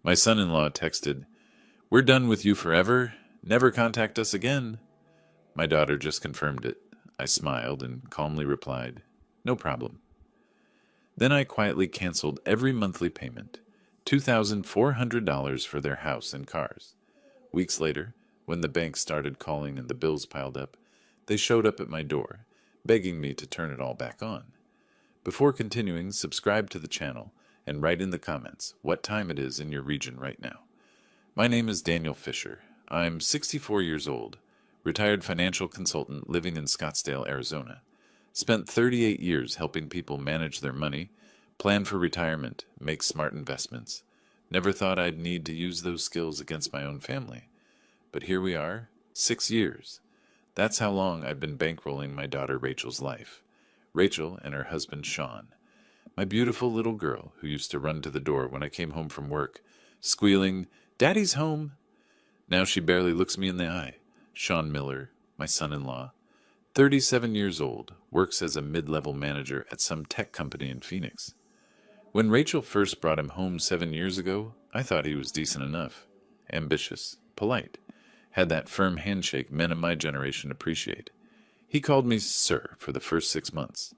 My son-in-law texted, "We're done with you forever. Never contact us again." My daughter just confirmed it. I smiled and calmly replied, "No problem." Then I quietly canceled every monthly payment, $2,400 for their house and cars. Weeks later, when the bank started calling and the bills piled up, they showed up at my door, begging me to turn it all back on. Before continuing, subscribe to the channel and write in the comments what time it is in your region right now. My name is Daniel Fisher. I'm 64 years old, retired financial consultant living in Scottsdale, Arizona. Spent 38 years helping people manage their money, plan for retirement, make smart investments. Never thought I'd need to use those skills against my own family. But here we are, 6 years. That's how long I've been bankrolling my daughter Rachel's life. Rachel and her husband Sean. My beautiful little girl who used to run to the door when I came home from work, squealing, "Daddy's home." Now she barely looks me in the eye. Sean Miller, my son-in-law, 37 years old, works as a mid-level manager at some tech company in Phoenix. When Rachel first brought him home 7 years ago, I thought he was decent enough. Ambitious, polite, had that firm handshake men of my generation appreciate. He called me sir for the first 6 months.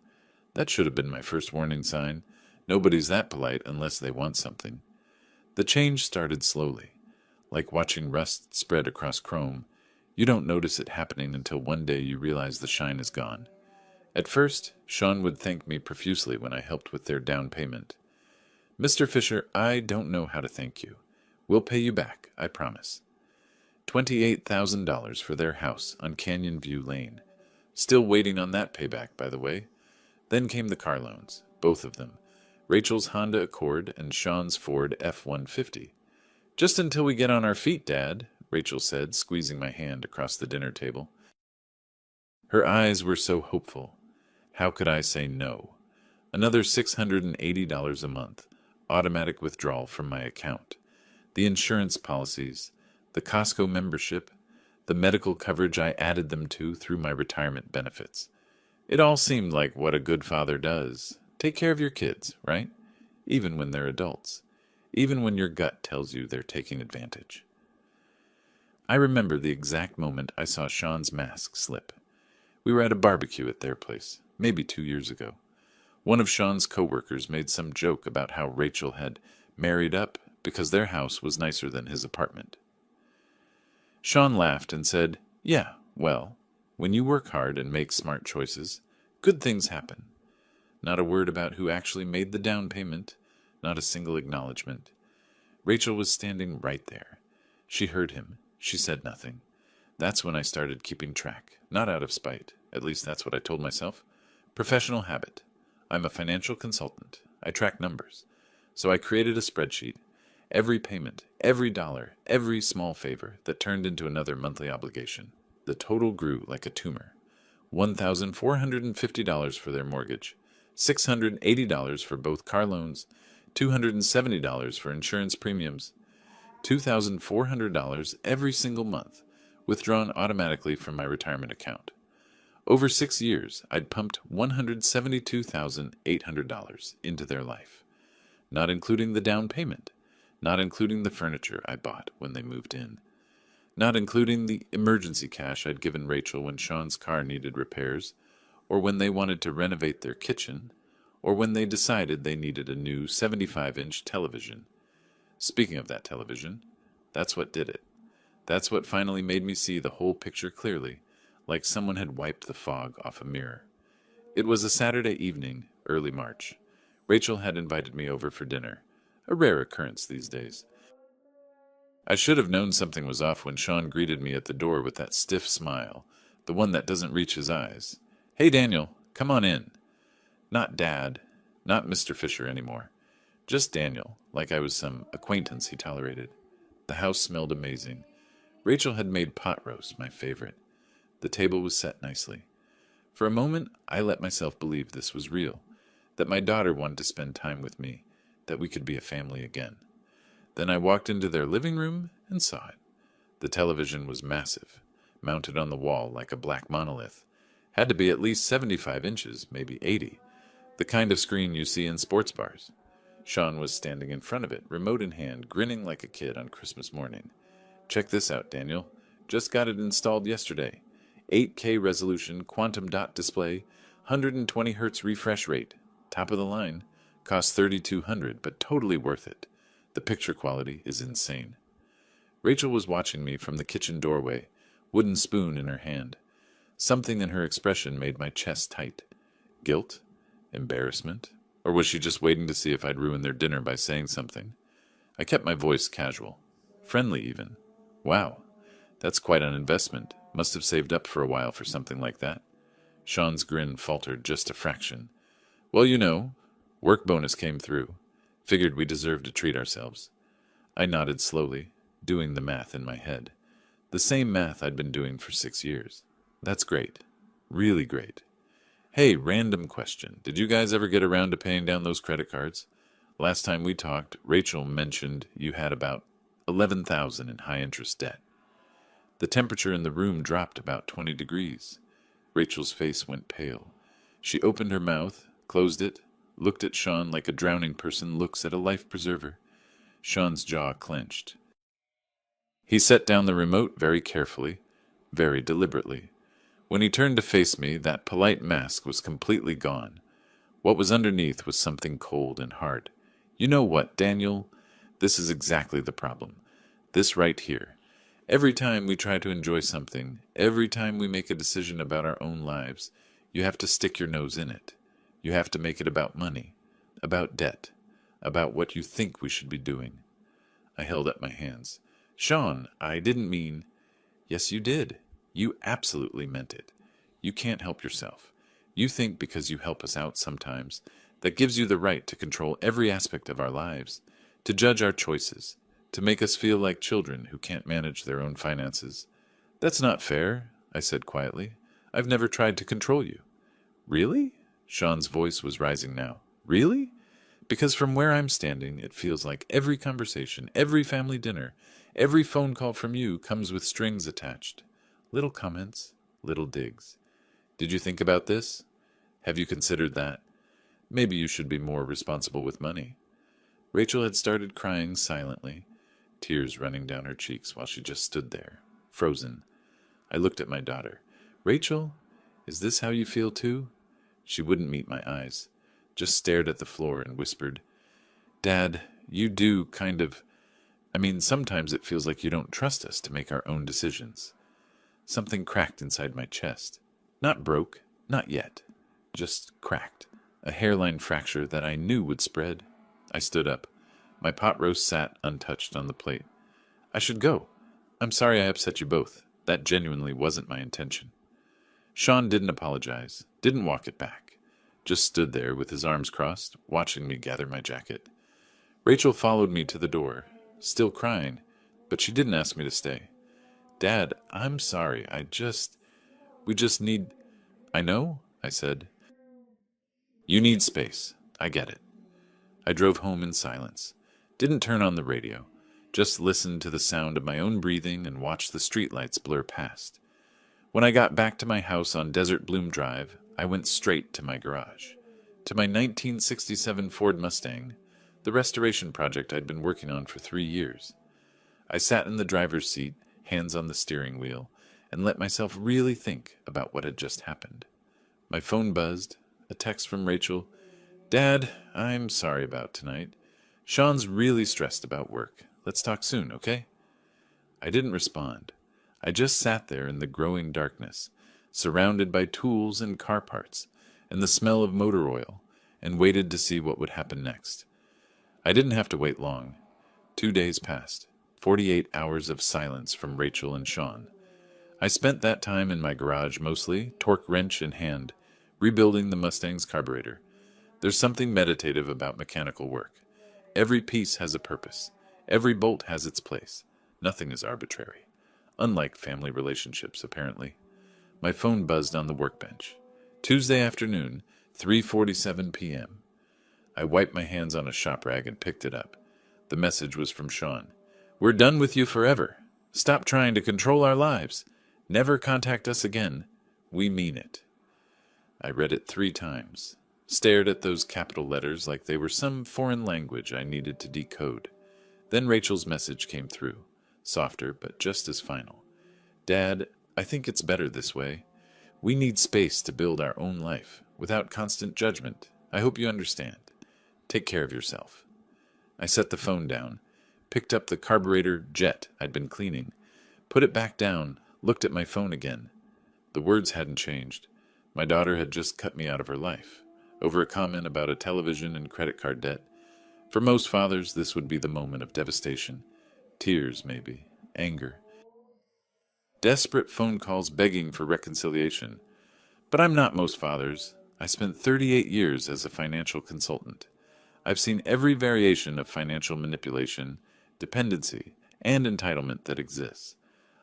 That should have been my first warning sign. Nobody's that polite unless they want something. The change started slowly, like watching rust spread across chrome. You don't notice it happening until one day you realize the shine is gone. At first, Sean would thank me profusely when I helped with their down payment. "Mr. Fisher, I don't know how to thank you. We'll pay you back, I promise." $28,000 for their house on Canyon View Lane. Still waiting on that payback, by the way. Then came the car loans, both of them. Rachel's Honda Accord and Sean's Ford F-150. "Just until we get on our feet, Dad," Rachel said, squeezing my hand across the dinner table. Her eyes were so hopeful. How could I say no? Another $680 a month, automatic withdrawal from my account. The insurance policies, the Costco membership, the medical coverage I added them to through my retirement benefits. It all seemed like what a good father does. Take care of your kids, right? Even when they're adults. Even when your gut tells you they're taking advantage. I remember the exact moment I saw Sean's mask slip. We were at a barbecue at their place, maybe 2 years ago. One of Sean's coworkers made some joke about how Rachel had married up because their house was nicer than his apartment. Sean laughed and said, "Yeah, well, when you work hard and make smart choices, good things happen." Not a word about who actually made the down payment, not a single acknowledgement. Rachel was standing right there. She heard him. She said nothing. That's when I started keeping track, not out of spite. At least that's what I told myself. Professional habit. I'm a financial consultant. I track numbers. So I created a spreadsheet. Every payment, every dollar, every small favor that turned into another monthly obligation. The total grew like a tumor. $1,450 for their mortgage, $680 for both car loans, $270 for insurance premiums, $2,400 every single month, withdrawn automatically from my retirement account. Over 6 years, I'd pumped $172,800 into their life, not including the down payment, not including the furniture I bought when they moved in, not including the emergency cash I'd given Rachel when Sean's car needed repairs, or when they wanted to renovate their kitchen, or when they decided they needed a new 75-inch television. Speaking of that television, that's what did it. That's what finally made me see the whole picture clearly, like someone had wiped the fog off a mirror. It was a Saturday evening, early March. Rachel had invited me over for dinner, a rare occurrence these days. I should have known something was off when Sean greeted me at the door with that stiff smile, the one that doesn't reach his eyes. "Hey, Daniel, come on in." Not Dad, not Mr. Fisher anymore. Just Daniel, like I was some acquaintance he tolerated. The house smelled amazing. Rachel had made pot roast, my favorite. The table was set nicely. For a moment, I let myself believe this was real, that my daughter wanted to spend time with me, that we could be a family again. Then I walked into their living room and saw it. The television was massive, mounted on the wall like a black monolith. Had to be at least 75 inches, maybe 80, the kind of screen you see in sports bars. Sean was standing in front of it, remote in hand, grinning like a kid on Christmas morning. Check this out, Daniel. Just got it installed yesterday. 8K resolution, quantum dot display, 120 Hz refresh rate. Top of the line. Cost $3,200, but totally worth it. The picture quality is insane. Rachel was watching me from the kitchen doorway, wooden spoon in her hand. Something in her expression made my chest tight. Guilt? Embarrassment? Or was she just waiting to see if I'd ruin their dinner by saying something? I kept my voice casual. Friendly, even. Wow, that's quite an investment. Must have saved up for a while for something like that. Sean's grin faltered just a fraction. Well, you know, work bonus came through. Figured we deserved to treat ourselves. I nodded slowly, doing the math in my head. The same math I'd been doing for 6 years. That's great. Really great. Hey, random question. Did you guys ever get around to paying down those credit cards? Last time we talked, Rachel mentioned you had about $11,000 in high-interest debt. The temperature in the room dropped about 20 degrees. Rachel's face went pale. She opened her mouth, closed it, looked at Sean like a drowning person looks at a life preserver. Sean's jaw clenched. He set down the remote very carefully, very deliberately. When he turned to face me, that polite mask was completely gone. What was underneath was something cold and hard. You know what, Daniel? This is exactly the problem. This right here. Every time we try to enjoy something, every time we make a decision about our own lives, you have to stick your nose in it. You have to make it about money, about debt, about what you think we should be doing. I held up my hands. Sean, I didn't mean... Yes, you did. You absolutely meant it. You can't help yourself. You think because you help us out sometimes, that gives you the right to control every aspect of our lives, to judge our choices, to make us feel like children who can't manage their own finances. That's not fair, I said quietly. I've never tried to control you. Really? Sean's voice was rising now. Really? Because from where I'm standing, it feels like every conversation, every family dinner, every phone call from you comes with strings attached. Little comments, little digs. Did you think about this? Have you considered that? Maybe you should be more responsible with money. Rachel had started crying silently, tears running down her cheeks while she just stood there, frozen. I looked at my daughter. Rachel, is this how you feel too? She wouldn't meet my eyes, just stared at the floor and whispered, Dad, you do kind of... sometimes it feels like you don't trust us to make our own decisions. Something cracked inside my chest. Not broke, not yet. Just cracked. A hairline fracture that I knew would spread. I stood up. My pot roast sat untouched on the plate. I should go. I'm sorry I upset you both. That genuinely wasn't my intention. Sean didn't apologize, didn't walk it back. Just stood there with his arms crossed, watching me gather my jacket. Rachel followed me to the door, still crying, but she didn't ask me to stay. Dad, I'm sorry. We just need... I know, I said. You need space. I get it. I drove home in silence. Didn't turn on the radio. Just listened to the sound of my own breathing and watched the streetlights blur past. When I got back to my house on Desert Bloom Drive, I went straight to my garage. To my 1967 Ford Mustang, the restoration project I'd been working on for 3 years. I sat in the driver's seat, hands on the steering wheel, and let myself really think about what had just happened. My phone buzzed, a text from Rachel. Dad, I'm sorry about tonight. Sean's really stressed about work. Let's talk soon, okay? I didn't respond. I just sat there in the growing darkness, surrounded by tools and car parts, and the smell of motor oil, and waited to see what would happen next. I didn't have to wait long. 2 days passed. 48 hours of silence from Rachel and Sean. I spent that time in my garage mostly, torque wrench in hand, rebuilding the Mustang's carburetor. There's something meditative about mechanical work. Every piece has a purpose. Every bolt has its place. Nothing is arbitrary. Unlike family relationships, apparently. My phone buzzed on the workbench. Tuesday afternoon, 3:47 p.m. I wiped my hands on a shop rag and picked it up. The message was from Sean. We're done with you forever. Stop trying to control our lives. Never contact us again. We mean it. I read it 3 times. stared at those capital letters like they were some foreign language I needed to decode. Then Rachel's message came through, softer but just as final. Dad, I think it's better this way. We need space to build our own life, without constant judgment. I hope you understand. Take care of yourself. I set the phone down, picked up the carburetor jet I'd been cleaning, put it back down, looked at my phone again. The words hadn't changed. My daughter had just cut me out of her life, over a comment about a television and credit card debt. For most fathers, this would be the moment of devastation. Tears, maybe. Anger. Desperate phone calls begging for reconciliation. But I'm not most fathers. I spent 38 years as a financial consultant. I've seen every variation of financial manipulation, dependency, and entitlement that exists.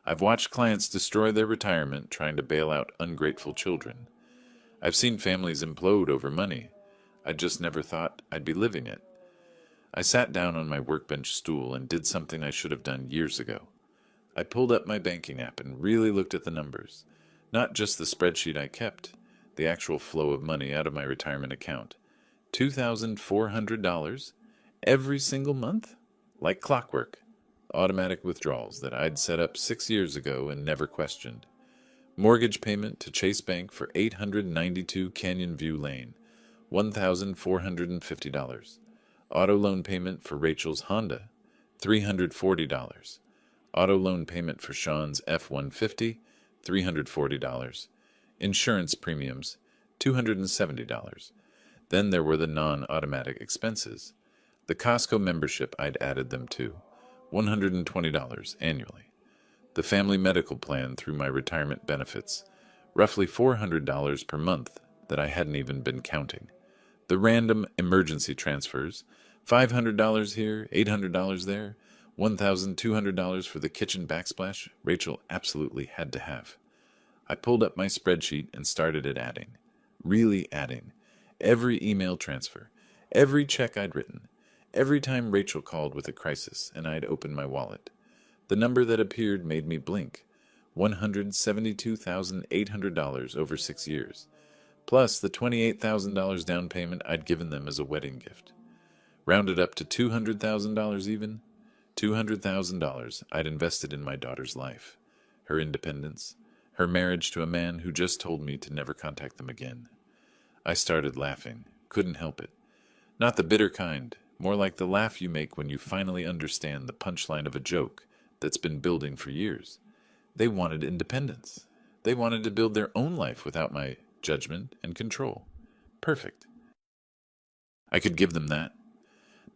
I've watched clients destroy their retirement trying to bail out ungrateful children. I've seen families implode over money. I just never thought I'd be living it. I sat down on my workbench stool and did something I should have done years ago. I pulled up my banking app and really looked at the numbers. Not just the spreadsheet I kept, the actual flow of money out of my retirement account. $2,400 every single month? Like clockwork. Automatic withdrawals that I'd set up 6 years ago and never questioned. Mortgage payment to Chase Bank for 892 Canyon View Lane, $1,450. Auto loan payment for Rachel's Honda, $340. Auto loan payment for Sean's F-150, $340. Insurance premiums, $270. Then there were the non-automatic expenses. The Costco membership I'd added them to, $120 annually. The family medical plan through my retirement benefits, roughly $400 per month that I hadn't even been counting. The random emergency transfers, $500 here, $800 there, $1,200 for the kitchen backsplash Rachel absolutely had to have. I pulled up my spreadsheet and started at adding. Really adding. Every email transfer, every check I'd written, every time Rachel called with a crisis and I'd opened my wallet. The number that appeared made me blink. $172,800 over 6 years, plus the $28,000 down payment I'd given them as a wedding gift. Rounded up to $200,000 even. $200,000 I'd invested in my daughter's life, her independence, her marriage to a man who just told me to never contact them again. I started laughing, couldn't help it. Not the bitter kind, more like the laugh you make when you finally understand the punchline of a joke that's been building for years. They wanted independence. They wanted to build their own life without my judgment and control. Perfect. I could give them that.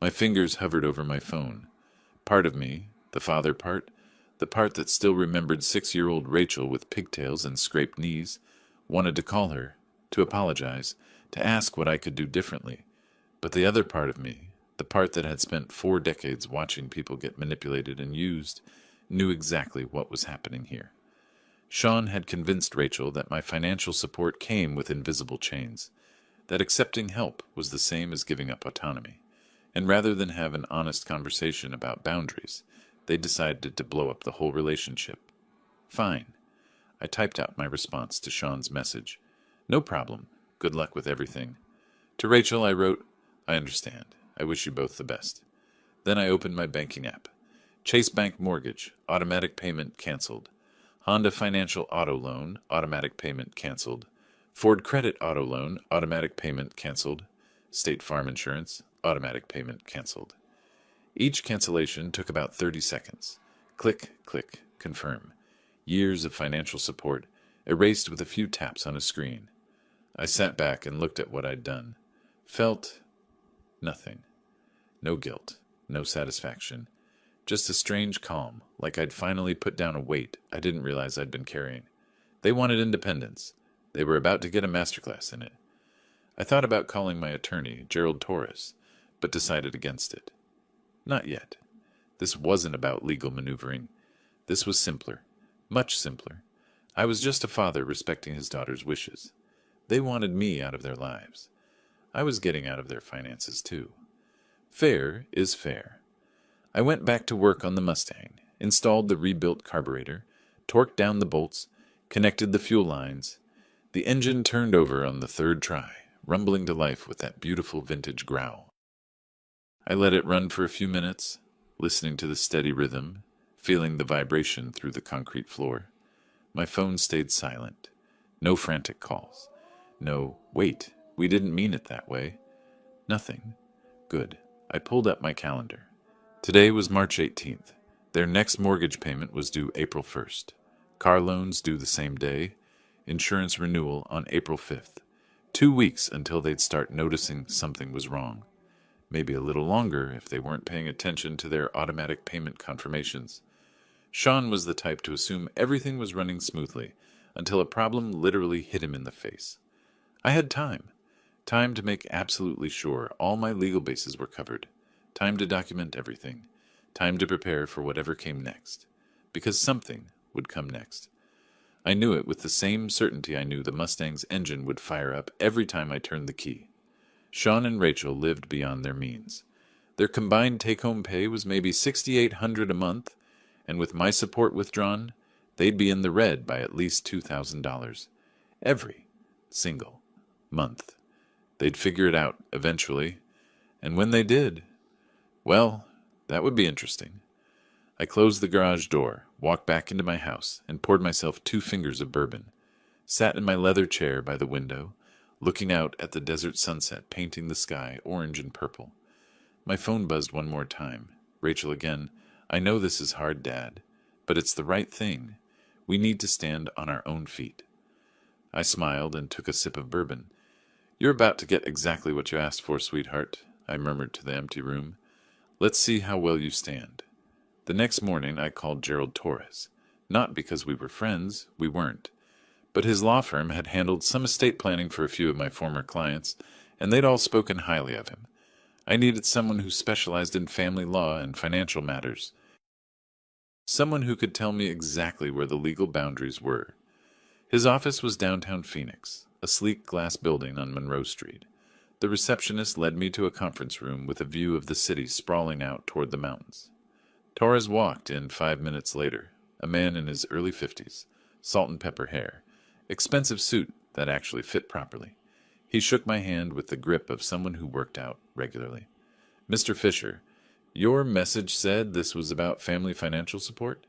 My fingers hovered over my phone. Part of me, the father part, the part that still remembered 6-year-old Rachel with pigtails and scraped knees, wanted to call her, to apologize, to ask what I could do differently. But the other part of me, the part that had spent 4 decades watching people get manipulated and used, knew exactly what was happening here. Sean had convinced Rachel that my financial support came with invisible chains, that accepting help was the same as giving up autonomy, and rather than have an honest conversation about boundaries, they decided to blow up the whole relationship. Fine. I typed out my response to Sean's message. No problem. Good luck with everything. To Rachel I wrote, I understand. I wish you both the best. Then I opened my banking app. Chase Bank Mortgage, automatic payment canceled. Honda Financial Auto Loan, automatic payment canceled. Ford Credit Auto Loan, automatic payment canceled. State Farm Insurance, automatic payment canceled. Each cancellation took about 30 seconds. Click, click, confirm. Years of financial support, erased with a few taps on a screen. I sat back and looked at what I'd done. Felt nothing. No guilt, no satisfaction. Just a strange calm, like I'd finally put down a weight I didn't realize I'd been carrying. They wanted independence. They were about to get a masterclass in it. I thought about calling my attorney, Gerald Torres, but decided against it. Not yet. This wasn't about legal maneuvering. This was simpler, much simpler. I was just a father respecting his daughter's wishes. They wanted me out of their lives. I was getting out of their finances, too. Fair is fair. I went back to work on the Mustang, installed the rebuilt carburetor, torqued down the bolts, connected the fuel lines. The engine turned over on the 3rd try, rumbling to life with that beautiful vintage growl. I let it run for a few minutes, listening to the steady rhythm, feeling the vibration through the concrete floor. My phone stayed silent. No frantic calls. No, wait, we didn't mean it that way. Nothing. Good. I pulled up my calendar. Today was March 18th. Their next mortgage payment was due April 1st. Car loans due the same day. Insurance renewal on April 5th. 2 weeks until they'd start noticing something was wrong. Maybe a little longer if they weren't paying attention to their automatic payment confirmations. Sean was the type to assume everything was running smoothly until a problem literally hit him in the face. I had time. Time to make absolutely sure all my legal bases were covered. Time to document everything. Time to prepare for whatever came next. Because something would come next. I knew it with the same certainty I knew the Mustang's engine would fire up every time I turned the key. Sean and Rachel lived beyond their means. Their combined take-home pay was maybe $6,800 a month, and with my support withdrawn, they'd be in the red by at least $2,000 every single month. They'd figure it out eventually, and when they did, well, that would be interesting. I closed the garage door, walked back into my house, and poured myself 2 fingers of bourbon. Sat in my leather chair by the window, looking out at the desert sunset painting the sky orange and purple. My phone buzzed one more time. Rachel again. I know this is hard, Dad, but it's the right thing. We need to stand on our own feet. I smiled and took a sip of bourbon. You're about to get exactly what you asked for, sweetheart, I murmured to the empty room. Let's see how well you stand. The next morning I called Gerald Torres. Not because we were friends, we weren't. But his law firm had handled some estate planning for a few of my former clients, and they'd all spoken highly of him. I needed someone who specialized in family law and financial matters. Someone who could tell me exactly where the legal boundaries were. His office was downtown Phoenix, a sleek glass building on Monroe Street. The receptionist led me to a conference room with a view of the city sprawling out toward the mountains. Torres walked in 5 minutes later, a man in his early 50s, salt and pepper hair, expensive suit that actually fit properly. He shook my hand with the grip of someone who worked out regularly. Mr. Fisher, your message said this was about family financial support?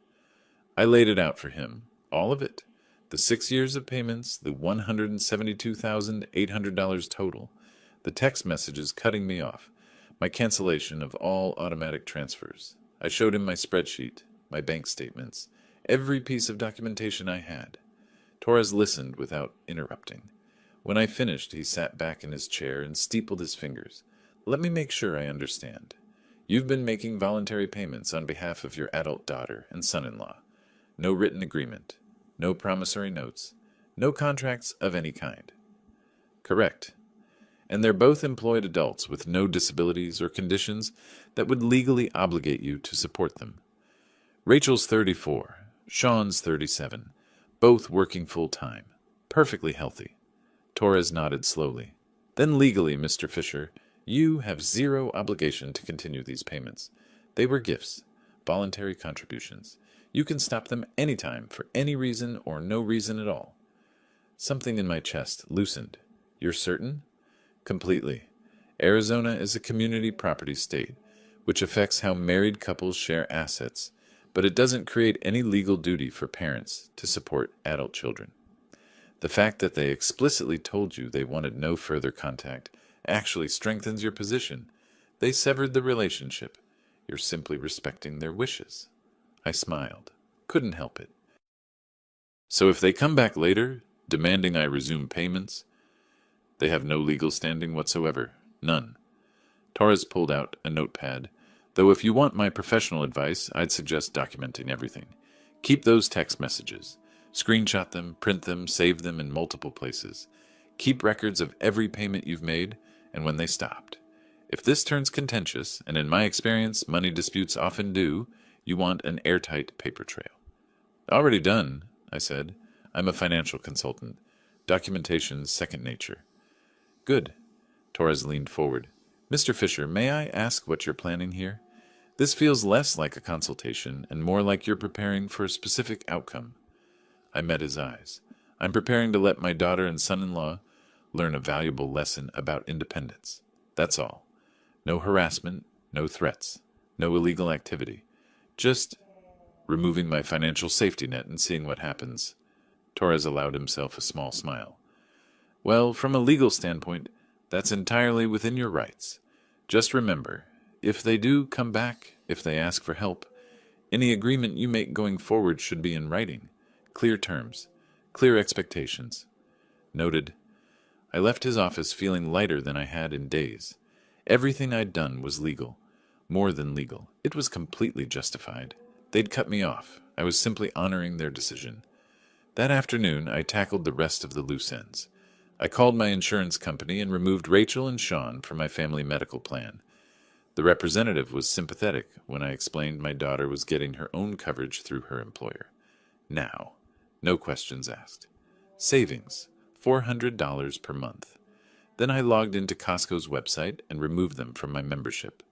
I laid it out for him, all of it. The 6 years of payments, the $172,800 total, the text messages cutting me off, my cancellation of all automatic transfers. I showed him my spreadsheet, my bank statements, every piece of documentation I had. Torres listened without interrupting. When I finished, he sat back in his chair and steepled his fingers. Let me make sure I understand. You've been making voluntary payments on behalf of your adult daughter and son-in-law. No written agreement, no promissory notes, no contracts of any kind. Correct. And they're both employed adults with no disabilities or conditions that would legally obligate you to support them. Rachel's 34, Sean's 37, both working full-time, perfectly healthy. Torres nodded slowly. Then legally, Mr. Fisher, you have zero obligation to continue these payments. They were gifts, voluntary contributions. You can stop them anytime for any reason or no reason at all. Something in my chest loosened. You're certain? Completely. Arizona is a community property state, which affects how married couples share assets, but it doesn't create any legal duty for parents to support adult children. The fact that they explicitly told you they wanted no further contact actually strengthens your position. They severed the relationship. You're simply respecting their wishes. I smiled. Couldn't help it. So if they come back later, demanding I resume payments, they have no legal standing whatsoever. None. Torres pulled out a notepad. Though if you want my professional advice, I'd suggest documenting everything. Keep those text messages. Screenshot them, print them, save them in multiple places. Keep records of every payment you've made and when they stopped. If this turns contentious, and in my experience money disputes often do, you want an airtight paper trail. Already done, I said. I'm a financial consultant. Documentation's second nature. Good. Torres leaned forward. Mr. Fisher, may I ask what you're planning here? This feels less like a consultation and more like you're preparing for a specific outcome. I met his eyes. I'm preparing to let my daughter and son-in-law learn a valuable lesson about independence. That's all. No harassment, no threats, no illegal activity. Just removing my financial safety net and seeing what happens. Torres allowed himself a small smile. Well, from a legal standpoint, that's entirely within your rights. Just remember, if they do come back, if they ask for help, any agreement you make going forward should be in writing. Clear terms, clear expectations. Noted. I left his office feeling lighter than I had in days. Everything I'd done was legal. More than legal. It was completely justified. They'd cut me off. I was simply honoring their decision. That afternoon, I tackled the rest of the loose ends. I called my insurance company and removed Rachel and Sean from my family medical plan. The representative was sympathetic when I explained my daughter was getting her own coverage through her employer. Now, no questions asked. Savings, $400 per month. Then I logged into Costco's website and removed them from my membership.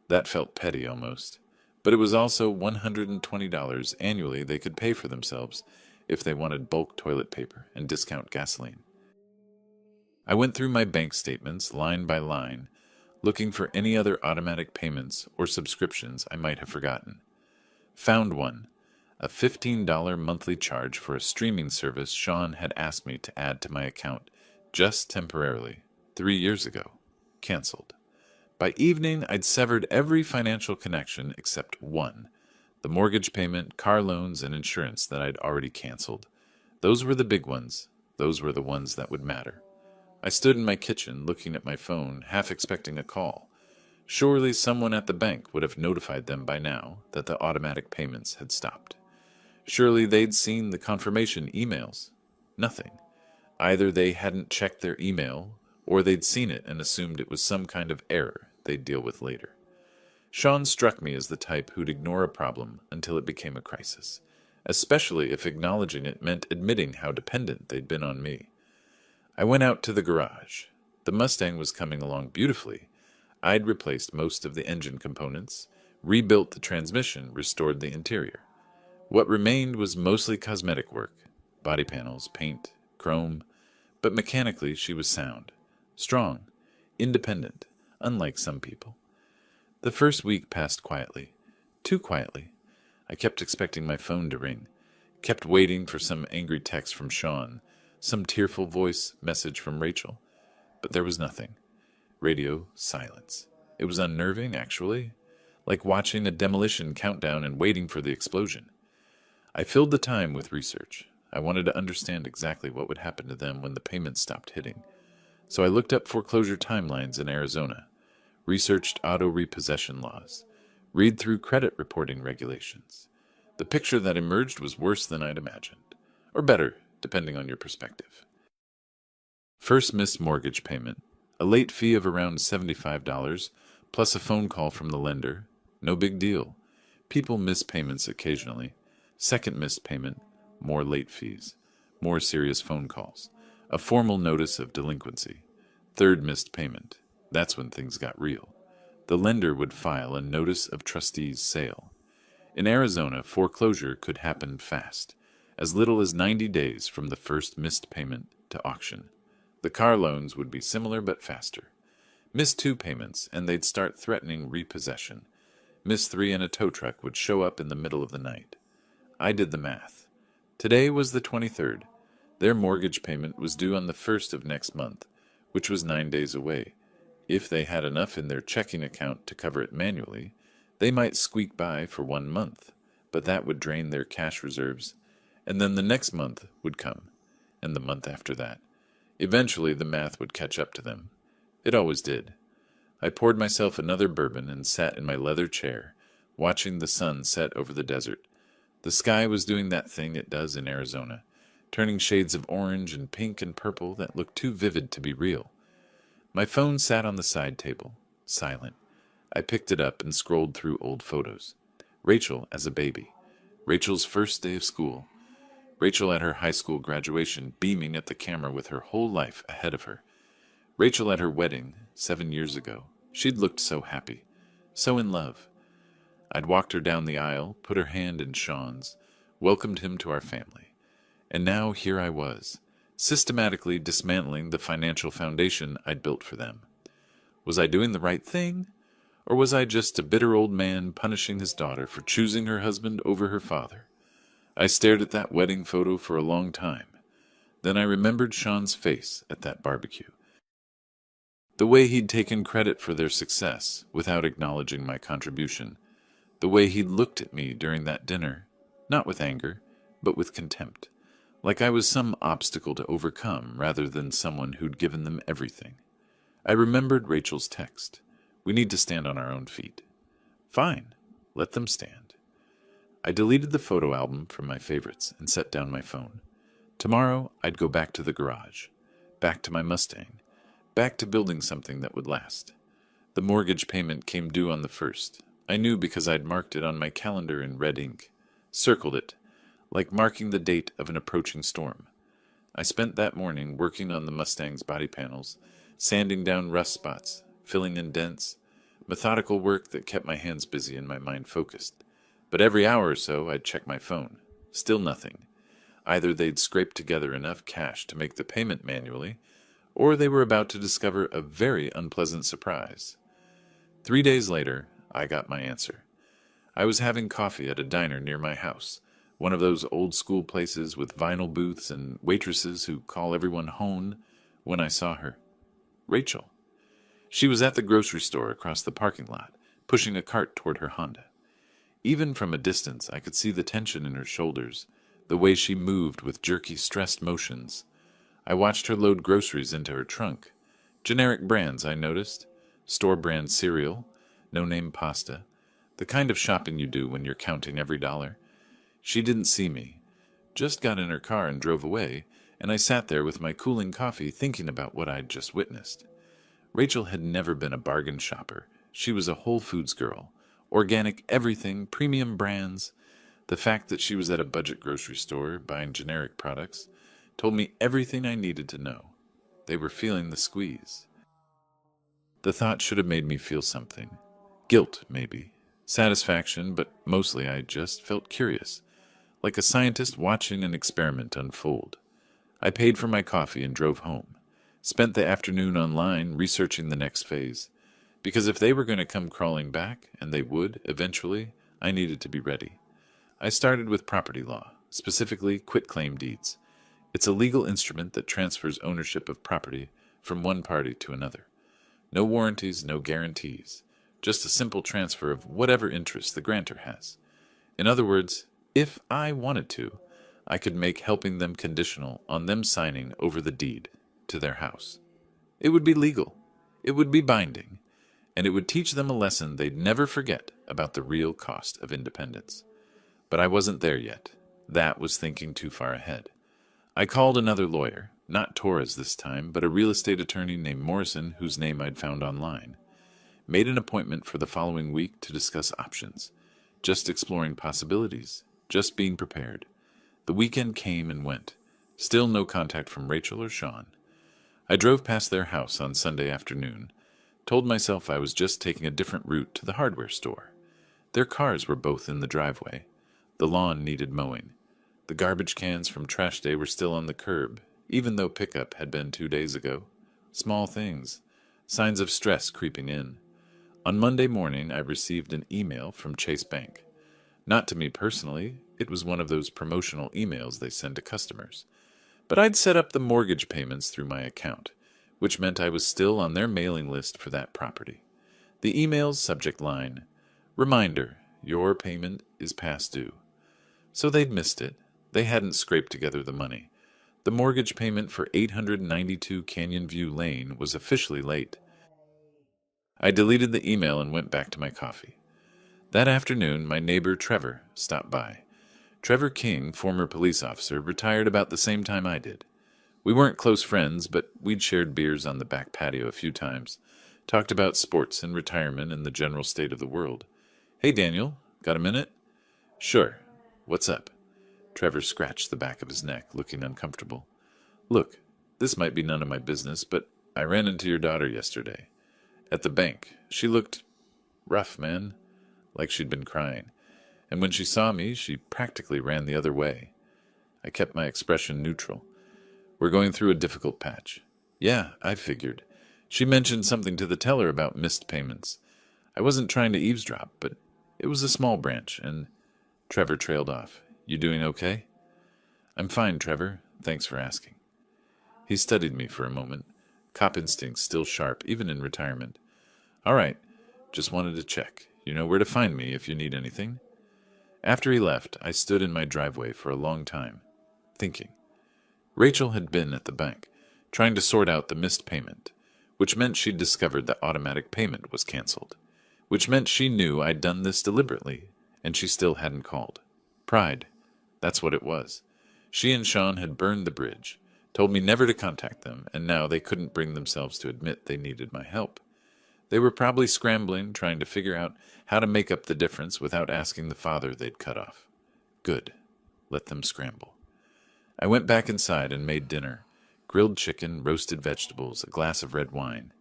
That felt petty almost, but it was also $120 annually they could pay for themselves if they wanted bulk toilet paper and discount gasoline. I went through my bank statements line by line, looking for any other automatic payments or subscriptions I might have forgotten. Found one, a $15 monthly charge for a streaming service Sean had asked me to add to my account just temporarily 3 years ago. Canceled. By evening, I'd severed every financial connection except one, the mortgage payment, car loans, and insurance that I'd already canceled. Those were the big ones. Those were the ones that would matter. I stood in my kitchen looking at my phone, half expecting a call. Surely someone at the bank would have notified them by now that the automatic payments had stopped. Surely they'd seen the confirmation emails. Nothing. Either they hadn't checked their email, or they'd seen it and assumed it was some kind of error they'd deal with later. Sean struck me as the type who'd ignore a problem until it became a crisis, especially if acknowledging it meant admitting how dependent they'd been on me. I went out to the garage. The Mustang was coming along beautifully. I'd replaced most of the engine components, rebuilt the transmission, restored the interior. What remained was mostly cosmetic work, body panels, paint, chrome, but mechanically she was sound, strong, independent, unlike some people. The first week passed quietly, too quietly. I kept expecting my phone to ring, kept waiting for some angry text from Sean, some tearful voice message from Rachel, but there was nothing. Radio, silence. It was unnerving, actually, like watching a demolition countdown and waiting for the explosion. I filled the time with research. I wanted to understand exactly what would happen to them when the payments stopped hitting. So I looked up foreclosure timelines in Arizona, researched auto repossession laws, read through credit reporting regulations. The picture that emerged was worse than I'd imagined, or better, depending on your perspective. First missed mortgage payment, a late fee of around $75, plus a phone call from the lender. No big deal. People miss payments occasionally. Second missed payment, more late fees, more serious phone calls, a formal notice of delinquency. Third missed payment. That's when things got real. The lender would file a notice of trustee's sale. In Arizona, foreclosure could happen fast, as little as 90 days from the first missed payment to auction. The car loans would be similar but faster. Miss 2 payments, and they'd start threatening repossession. Miss 3 and a tow truck would show up in the middle of the night. I did the math. Today was the 23rd. Their mortgage payment was due on the 1st of next month, which was 9 days away. If they had enough in their checking account to cover it manually, they might squeak by for 1 month, but that would drain their cash reserves, and then the next month would come, and the month after that. Eventually the math would catch up to them. It always did. I poured myself another bourbon and sat in my leather chair, watching the sun set over the desert. The sky was doing that thing it does in Arizona, turning shades of orange and pink and purple that looked too vivid to be real. My phone sat on the side table, silent. I picked it up and scrolled through old photos. Rachel as a baby. Rachel's first day of school. Rachel at her high school graduation, beaming at the camera with her whole life ahead of her. Rachel at her wedding 7 years ago. She'd looked so happy, so in love. I'd walked her down the aisle, put her hand in Sean's, welcomed him to our family. And now here I was, systematically dismantling the financial foundation I'd built for them. Was I doing the right thing? Or was I just a bitter old man punishing his daughter for choosing her husband over her father? I stared at that wedding photo for a long time. Then I remembered Sean's face at that barbecue. The way he'd taken credit for their success without acknowledging my contribution. The way he'd looked at me during that dinner, not with anger, but with contempt, like I was some obstacle to overcome rather than someone who'd given them everything. I remembered Rachel's text. We need to stand on our own feet. Fine, let them stand. I deleted the photo album from my favorites and set down my phone. Tomorrow, I'd go back to the garage, back to my Mustang, back to building something that would last. The mortgage payment came due on the 1st. I knew because I'd marked it on my calendar in red ink, circled it, like marking the date of an approaching storm. I spent that morning working on the Mustang's body panels, sanding down rust spots, filling in dents, methodical work that kept my hands busy and my mind focused. But every hour or so, I'd check my phone. Still nothing. Either they'd scraped together enough cash to make the payment manually, or they were about to discover a very unpleasant surprise. 3 days later, I got my answer. I was having coffee at a diner near my house, one of those old-school places with vinyl booths and waitresses who call everyone hone, when I saw her. Rachel. She was at the grocery store across the parking lot, pushing a cart toward her Honda. Even from a distance, I could see the tension in her shoulders, the way she moved with jerky, stressed motions. I watched her load groceries into her trunk. Generic brands, I noticed. Store-brand cereal, no-name pasta, the kind of shopping you do when you're counting every dollar. She didn't see me, just got in her car and drove away, and I sat there with my cooling coffee thinking about what I'd just witnessed. Rachel had never been a bargain shopper. She was a Whole Foods girl. Organic everything, premium brands. The fact that she was at a budget grocery store buying generic products told me everything I needed to know. They were feeling the squeeze. The thought should have made me feel something. Guilt, maybe. Satisfaction, but mostly I just felt curious, like a scientist watching an experiment unfold. I paid for my coffee and drove home. Spent the afternoon online researching the next phase. Because if they were going to come crawling back, and they would, eventually, I needed to be ready. I started with property law, specifically quitclaim deeds. It's a legal instrument that transfers ownership of property from one party to another. No warranties, no guarantees. Just a simple transfer of whatever interest the grantor has. In other words, if I wanted to, I could make helping them conditional on them signing over the deed to their house. It would be legal. It would be binding. And it would teach them a lesson they'd never forget about the real cost of independence. But I wasn't there yet. That was thinking too far ahead. I called another lawyer, not Torres this time, but a real estate attorney named Morrison, whose name I'd found online. Made an appointment for the following week to discuss options. Just exploring possibilities. Just being prepared. The weekend came and went. Still no contact from Rachel or Sean. I drove past their house on Sunday afternoon. Told myself I was just taking a different route to the hardware store. Their cars were both in the driveway. The lawn needed mowing. The garbage cans from trash day were still on the curb, even though pickup had been 2 days ago. Small things. Signs of stress creeping in. On Monday morning, I received an email from Chase Bank. Not to me personally, it was one of those promotional emails they send to customers. But I'd set up the mortgage payments through my account, which meant I was still on their mailing list for that property. The email's subject line, "Reminder, your payment is past due." So they'd missed it. They hadn't scraped together the money. The mortgage payment for 892 Canyon View Lane was officially late. I deleted the email and went back to my coffee. That afternoon, my neighbor Trevor stopped by. Trevor King, former police officer, retired about the same time I did. We weren't close friends, but we'd shared beers on the back patio a few times, talked about sports and retirement and the general state of the world. "Hey, Daniel, got a minute?" "Sure. What's up?" Trevor scratched the back of his neck, looking uncomfortable. "Look, this might be none of my business, but I ran into your daughter yesterday. At the bank. She looked rough, man, like she'd been crying. And when she saw me, she practically ran the other way." I kept my expression neutral. We're going through a difficult patch. Yeah, I figured. She mentioned something to the teller about missed payments. I wasn't trying to eavesdrop, but it was a small branch, and Trevor trailed off. You doing okay? I'm fine, Trevor. Thanks for asking. He studied me for a moment, cop instincts still sharp, even in retirement. All right, just wanted to check. You know where to find me if you need anything. After he left, I stood in my driveway for a long time, thinking. Rachel had been at the bank, trying to sort out the missed payment, which meant she'd discovered that automatic payment was canceled, which meant she knew I'd done this deliberately, and she still hadn't called. Pride. That's what it was. She and Sean had burned the bridge, told me never to contact them, and now they couldn't bring themselves to admit they needed my help. They were probably scrambling, trying to figure out how to make up the difference without asking the father they'd cut off. Good. Let them scramble. I went back inside and made dinner. Grilled chicken, roasted vegetables, a glass of red wine.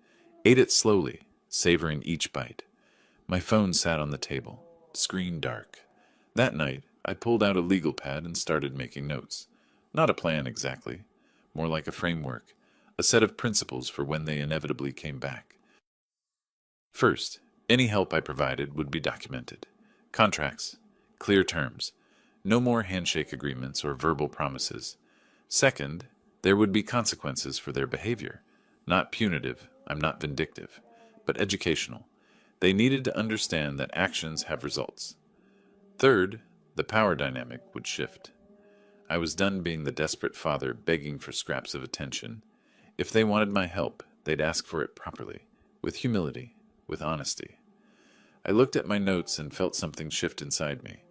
Ate it slowly, savoring each bite. My phone sat on the table, screen dark. That night, I pulled out a legal pad and started making notes. Not a plan exactly, more like a framework, a set of principles for when they inevitably came back. First, any help I provided would be documented. Contracts, clear terms, no more handshake agreements or verbal promises. Second, there would be consequences for their behavior. Not punitive, I'm not vindictive, but educational. They needed to understand that actions have results. Third, the power dynamic would shift. I was done being the desperate father begging for scraps of attention. If they wanted my help, they'd ask for it properly, with humility, with honesty. I looked at my notes and felt something shift inside me.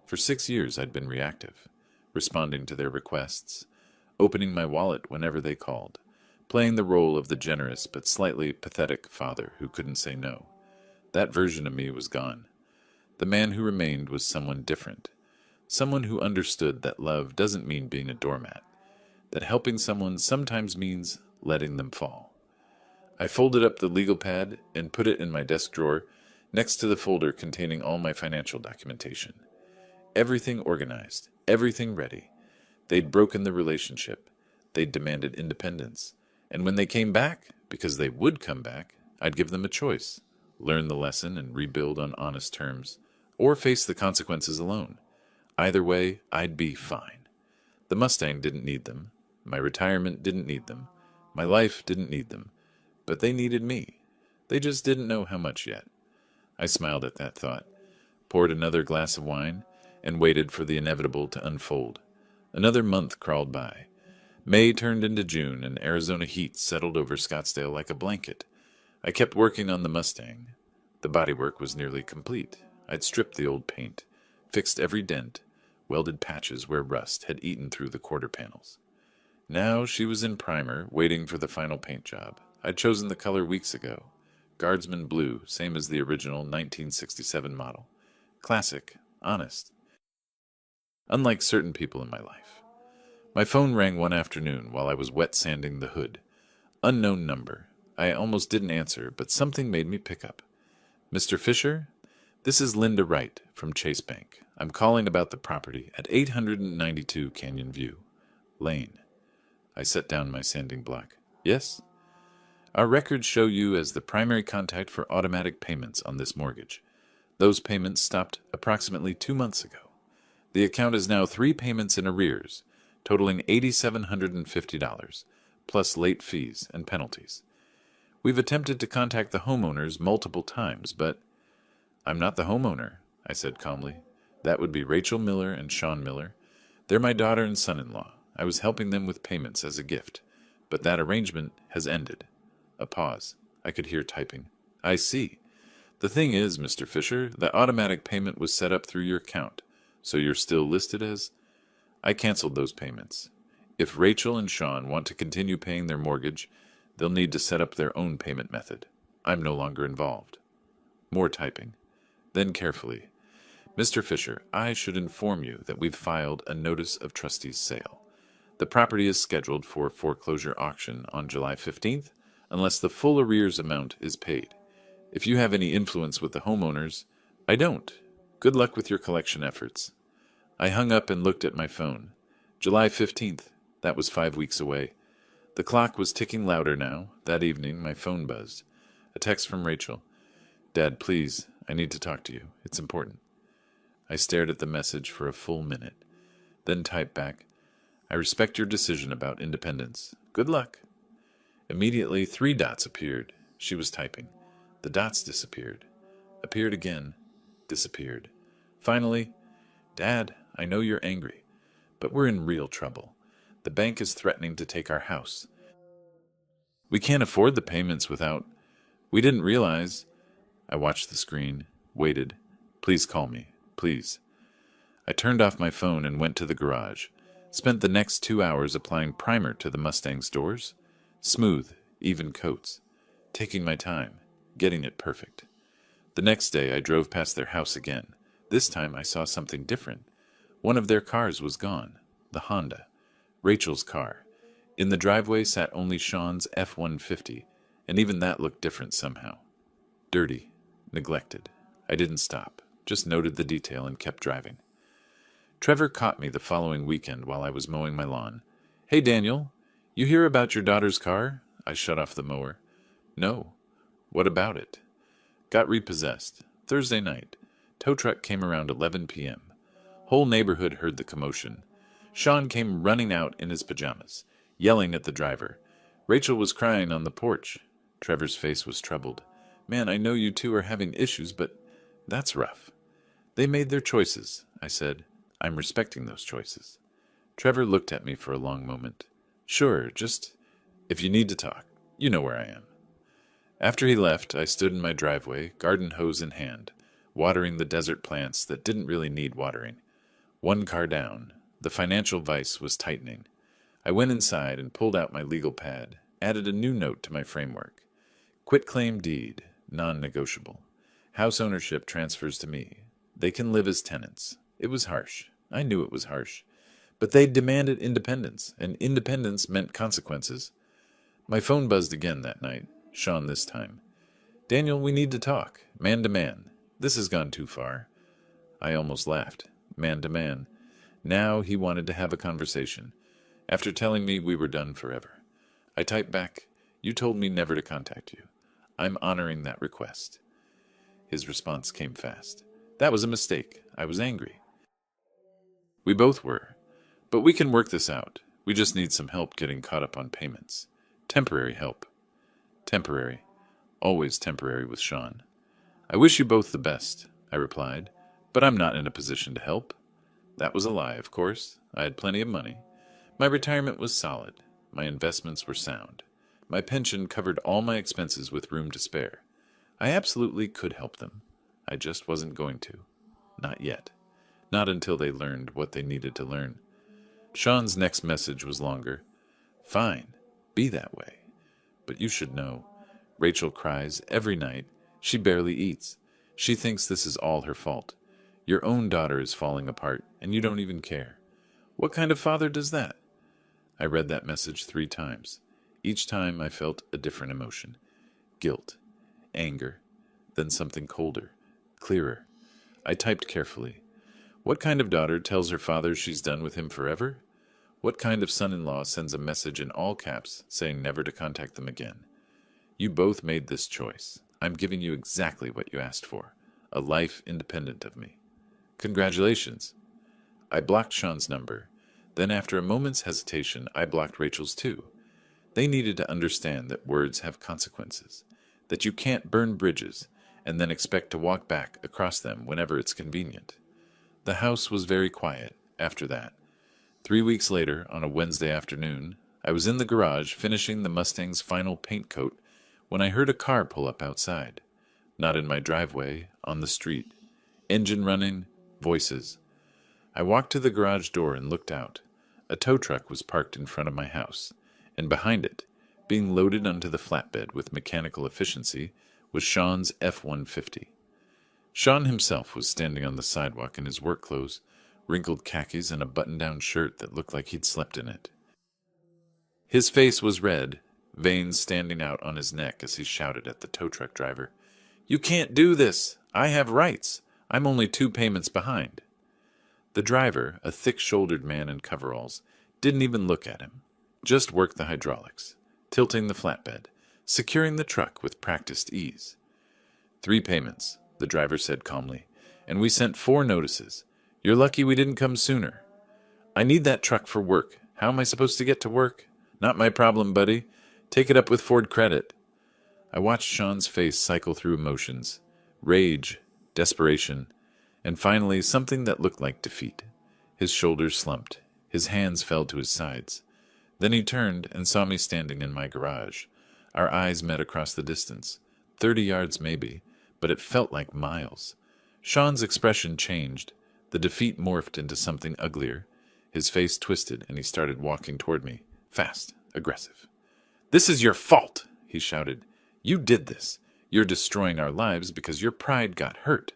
For 6 years I'd been reactive, responding to their requests, opening my wallet whenever they called, playing the role of the generous but slightly pathetic father who couldn't say no. That version of me was gone. The man who remained was someone different, someone who understood that love doesn't mean being a doormat, that helping someone sometimes means letting them fall. I folded up the legal pad and put it in my desk drawer next to the folder containing all my financial documentation. Everything organized, everything ready. They'd broken the relationship. They'd demanded independence. And when they came back, because they would come back, I'd give them a choice. Learn the lesson and rebuild on honest terms, or face the consequences alone. Either way, I'd be fine. The Mustang didn't need them. My retirement didn't need them. My life didn't need them. But they needed me. They just didn't know how much yet. I smiled at that thought, poured another glass of wine, and waited for the inevitable to unfold. Another month crawled by. May turned into June, and Arizona heat settled over Scottsdale like a blanket. I kept working on the Mustang. The bodywork was nearly complete. I'd stripped the old paint, fixed every dent, welded patches where rust had eaten through the quarter panels. Now she was in primer, waiting for the final paint job. I'd chosen the color weeks ago. Guardsman blue, same as the original 1967 model. Classic, honest. Unlike certain people in my life. My phone rang one afternoon while I was wet sanding the hood. Unknown number. I almost didn't answer, but something made me pick up. Mr. Fisher? This is Linda Wright from Chase Bank. I'm calling about the property at 892 Canyon View Lane. I set down my sanding block. Yes? Our records show you as the primary contact for automatic payments on this mortgage. Those payments stopped approximately 2 months ago. The account is now 3 payments in arrears, totaling $8,750, plus late fees and penalties. We've attempted to contact the homeowners multiple times, but I'm not the homeowner, I said calmly. That would be Rachel Miller and Sean Miller. They're my daughter and son-in-law. I was helping them with payments as a gift, but that arrangement has ended. A pause. I could hear typing. I see. The thing is, Mr. Fisher, the automatic payment was set up through your account, so you're still listed as... I canceled those payments. If Rachel and Sean want to continue paying their mortgage, they'll need to set up their own payment method. I'm no longer involved. More typing. Then carefully. Mr. Fisher, I should inform you that we've filed a notice of trustee's sale. The property is scheduled for foreclosure auction on July 15th, unless the full arrears amount is paid. If you have any influence with the homeowners, I don't. Good luck with your collection efforts. I hung up and looked at my phone. July 15th. That was 5 weeks away. The clock was ticking louder now. That evening, my phone buzzed. A text from Rachel. Dad, please, I need to talk to you. It's important. I stared at the message for a full minute, then typed back, I respect your decision about independence. Good luck. Immediately, 3 dots appeared. She was typing. The dots disappeared. Appeared again. Disappeared. Finally, Dad, I know you're angry, but we're in real trouble. The bank is threatening to take our house. We can't afford the payments without... We didn't realize... I watched the screen, waited. Please call me, please. I turned off my phone and went to the garage. Spent the next 2 hours applying primer to the Mustang's doors. Smooth, even coats. Taking my time, getting it perfect. The next day I drove past their house again. This time I saw something different. One of their cars was gone. The Honda. Rachel's car. In the driveway sat only Sean's F-150, and even that looked different somehow. Dirty. Neglected. I didn't stop, just noted the detail and kept driving. Trevor caught me the following weekend while I was mowing my lawn. Hey, Daniel, you hear about your daughter's car? I shut off the mower. No. What about it? Got repossessed. Thursday night. Tow truck came around 11 p.m. Whole neighborhood heard the commotion. Sean came running out in his pajamas, yelling at the driver. Rachel was crying on the porch. Trevor's face was troubled. Man, I know you two are having issues, but that's rough. They made their choices, I said. I'm respecting those choices. Trevor looked at me for a long moment. Sure, just if you need to talk, you know where I am. After he left, I stood in my driveway, garden hose in hand, watering the desert plants that didn't really need watering. 1 car down, the financial vice was tightening. I went inside and pulled out my legal pad, added a new note to my framework. Quitclaim deed, non-negotiable. House ownership transfers to me. They can live as tenants. It was harsh. I knew it was harsh. But they demanded independence, and independence meant consequences. My phone buzzed again that night, Sean this time. Daniel, we need to talk, man to man. This has gone too far. I almost laughed. Man to man. Now he wanted to have a conversation, after telling me we were done forever. I typed back, you told me never to contact you. I'm honoring that request. His response came fast. That was a mistake. I was angry. We both were. But we can work this out. We just need some help getting caught up on payments. Temporary help. Temporary. Always temporary with Sean. I wish you both the best, I replied, but I'm not in a position to help. That was a lie, of course. I had plenty of money. My retirement was solid. My investments were sound. My pension covered all my expenses with room to spare. I absolutely could help them. I just wasn't going to. Not yet. Not until they learned what they needed to learn. Sean's next message was longer. Fine. Be that way. But you should know. Rachel cries every night. She barely eats. She thinks this is all her fault. Your own daughter is falling apart, and you don't even care. What kind of father does that? I read that message 3 times. Each time I felt a different emotion. Guilt. Anger. Then something colder. Clearer. I typed carefully. What kind of daughter tells her father she's done with him forever? What kind of son-in-law sends a message in all caps saying never to contact them again? You both made this choice. I'm giving you exactly what you asked for. A life independent of me. Congratulations. I blocked Sean's number. Then after a moment's hesitation, I blocked Rachel's too. They needed to understand that words have consequences. That you can't burn bridges and then expect to walk back across them whenever it's convenient. The house was very quiet after that. 3 weeks later, on a Wednesday afternoon, I was in the garage finishing the Mustang's final paint coat when I heard a car pull up outside. Not in my driveway, on the street. Engine running, voices. I walked to the garage door and looked out. A tow truck was parked in front of my house, and behind it, being loaded onto the flatbed with mechanical efficiency, was Sean's F-150. Sean himself was standing on the sidewalk in his work clothes, wrinkled khakis and a button-down shirt that looked like he'd slept in it. His face was red, veins standing out on his neck as he shouted at the tow truck driver, "You can't do this! I have rights! I'm only 2 payments behind." The driver, a thick-shouldered man in coveralls, didn't even look at him, Just work the hydraulics, tilting the flatbed, securing the truck with practiced ease. 3 payments, the driver said calmly, and we sent 4 notices. You're lucky we didn't come sooner. I need that truck for work. How am I supposed to get to work? Not my problem, buddy. Take it up with Ford Credit. I watched Sean's face cycle through emotions, rage, desperation, and finally something that looked like defeat. His shoulders slumped. His hands fell to his sides. Then he turned and saw me standing in my garage. Our eyes met across the distance. 30 yards maybe, but it felt like miles. Sean's expression changed. The defeat morphed into something uglier. His face twisted and he started walking toward me, fast, aggressive. "This is your fault," he shouted. "You did this. You're destroying our lives because your pride got hurt."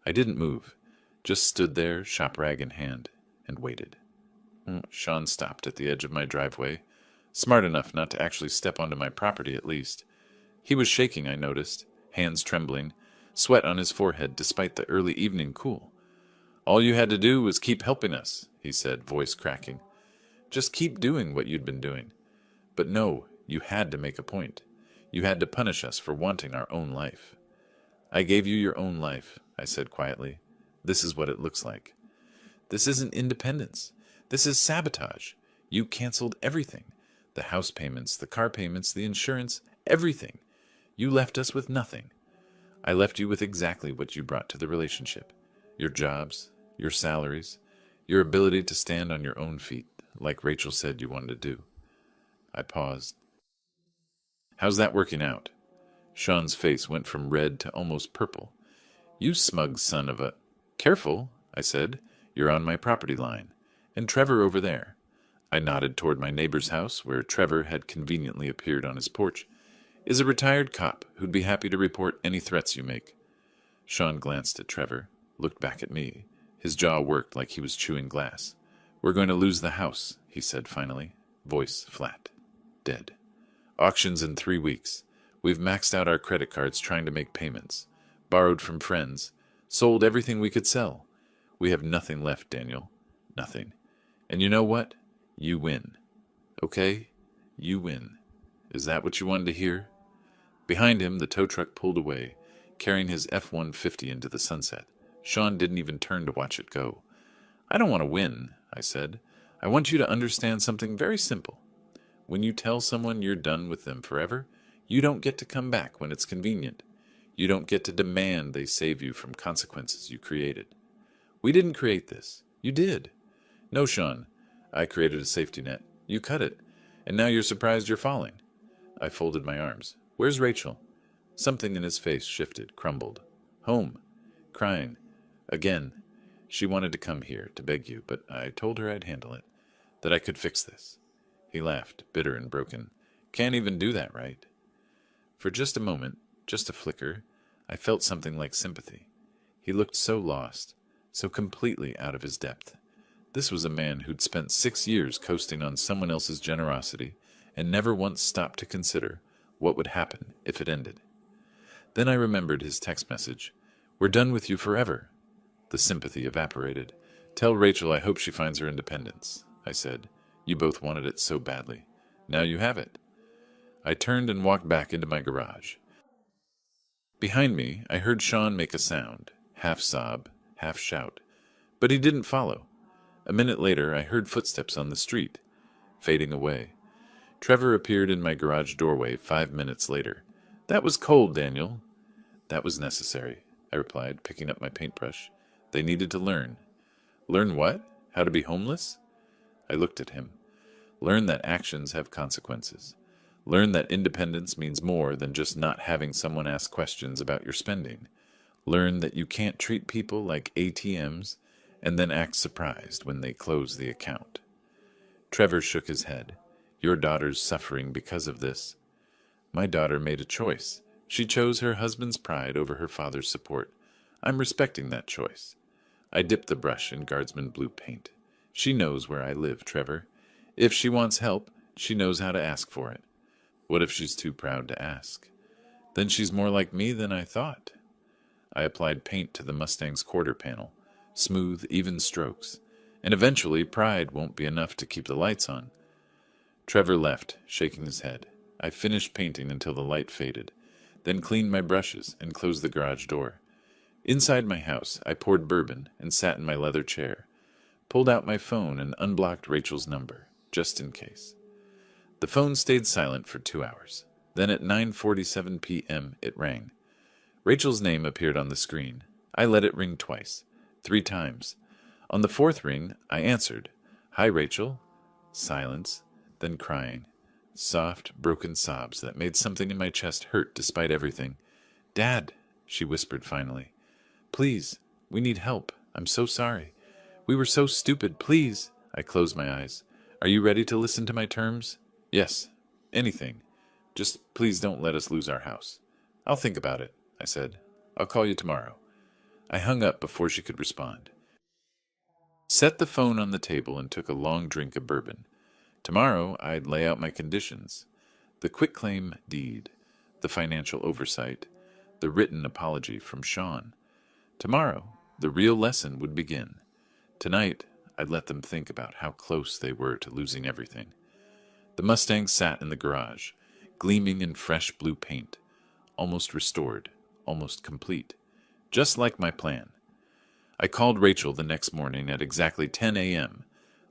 I didn't move, just stood there, shop rag in hand, and waited. Sean stopped at the edge of my driveway, smart enough not to actually step onto my property at least. He was shaking, I noticed, hands trembling, sweat on his forehead despite the early evening cool. "All you had to do was keep helping us," he said, voice cracking. "Just keep doing what you'd been doing. But no, you had to make a point. You had to punish us for wanting our own life." "I gave you your own life," I said quietly. "This is what it looks like. This isn't independence. This is sabotage. You canceled everything. The house payments, the car payments, the insurance, everything. You left us with nothing. I left you with exactly what you brought to the relationship. Your jobs, your salaries, your ability to stand on your own feet, like Rachel said you wanted to do." I paused. "How's that working out?" Sean's face went from red to almost purple. "You smug son of a—" "Careful," I said. "You're on my property line. And Trevor over there." I nodded toward my neighbor's house, where Trevor had conveniently appeared on his porch. "Is a retired cop who'd be happy to report any threats you make." Sean glanced at Trevor, looked back at me. His jaw worked like he was chewing glass. "We're going to lose the house," he said finally, voice flat, dead. "Auctions in 3 weeks. We've maxed out our credit cards trying to make payments, borrowed from friends, sold everything we could sell. We have nothing left, Daniel. Nothing. And you know what? You win. Okay? You win. Is that what you wanted to hear?" Behind him, the tow truck pulled away, carrying his F-150 into the sunset. Sean didn't even turn to watch it go. "I don't want to win," I said. "I want you to understand something very simple. When you tell someone you're done with them forever, you don't get to come back when it's convenient. You don't get to demand they save you from consequences you created. We didn't create this. You did. No, Sean. I created a safety net. You cut it. And now you're surprised you're falling." I folded my arms. "Where's Rachel?" Something in his face shifted, crumbled. "Home. Crying. Again. She wanted to come here to beg you, but I told her I'd handle it. That I could fix this." He laughed, bitter and broken. "Can't even do that, right?" For just a moment, just a flicker, I felt something like sympathy. He looked so lost, so completely out of his depth. This was a man who'd spent 6 years coasting on someone else's generosity and never once stopped to consider what would happen if it ended. Then I remembered his text message. "We're done with you forever." The sympathy evaporated. "Tell Rachel I hope she finds her independence," I said. "You both wanted it so badly. Now you have it." I turned and walked back into my garage. Behind me, I heard Sean make a sound, half sob, half shout. But he didn't follow. A minute later, I heard footsteps on the street, fading away. Trevor appeared in my garage doorway 5 minutes later. "That was cold, Daniel." "That was necessary," I replied, picking up my paintbrush. "They needed to learn." "Learn what? How to be homeless?" I looked at him. "Learn that actions have consequences. Learn that independence means more than just not having someone ask questions about your spending. Learn that you can't treat people like ATMs and then act surprised when they close the account." Trevor shook his head. "Your daughter's suffering because of this." "My daughter made a choice. She chose her husband's pride over her father's support. I'm respecting that choice." I dipped the brush in Guardsman blue paint. "She knows where I live, Trevor. If she wants help, she knows how to ask for it. What if she's too proud to ask? Then she's more like me than I thought." I applied paint to the Mustang's quarter panel, smooth, even strokes, and eventually pride won't be enough to keep the lights on. Trevor left, shaking his head. I finished painting until the light faded, then cleaned my brushes and closed the garage door. Inside my house, I poured bourbon and sat in my leather chair, pulled out my phone and unblocked Rachel's number, just in case. The phone stayed silent for 2 hours. Then at 9:47 p.m. it rang. Rachel's name appeared on the screen. I let it ring twice, 3 times. On the 4th ring, I answered. "Hi, Rachel." Silence, then crying. Soft, broken sobs that made something in my chest hurt despite everything. "Dad," she whispered finally. "Please, we need help. I'm so sorry. We were so stupid. Please." I closed my eyes. "Are you ready to listen to my terms?" "Yes. Anything. Just please don't let us lose our house." "I'll think about it," I said. "I'll call you tomorrow." I hung up before she could respond. Set the phone on the table and took a long drink of bourbon. Tomorrow I'd lay out my conditions. The quitclaim deed, the financial oversight, the written apology from Sean. Tomorrow, the real lesson would begin. Tonight, I'd let them think about how close they were to losing everything. The Mustang sat in the garage, gleaming in fresh blue paint, almost restored, almost complete, just like my plan. I called Rachel the next morning at exactly 10 a.m.,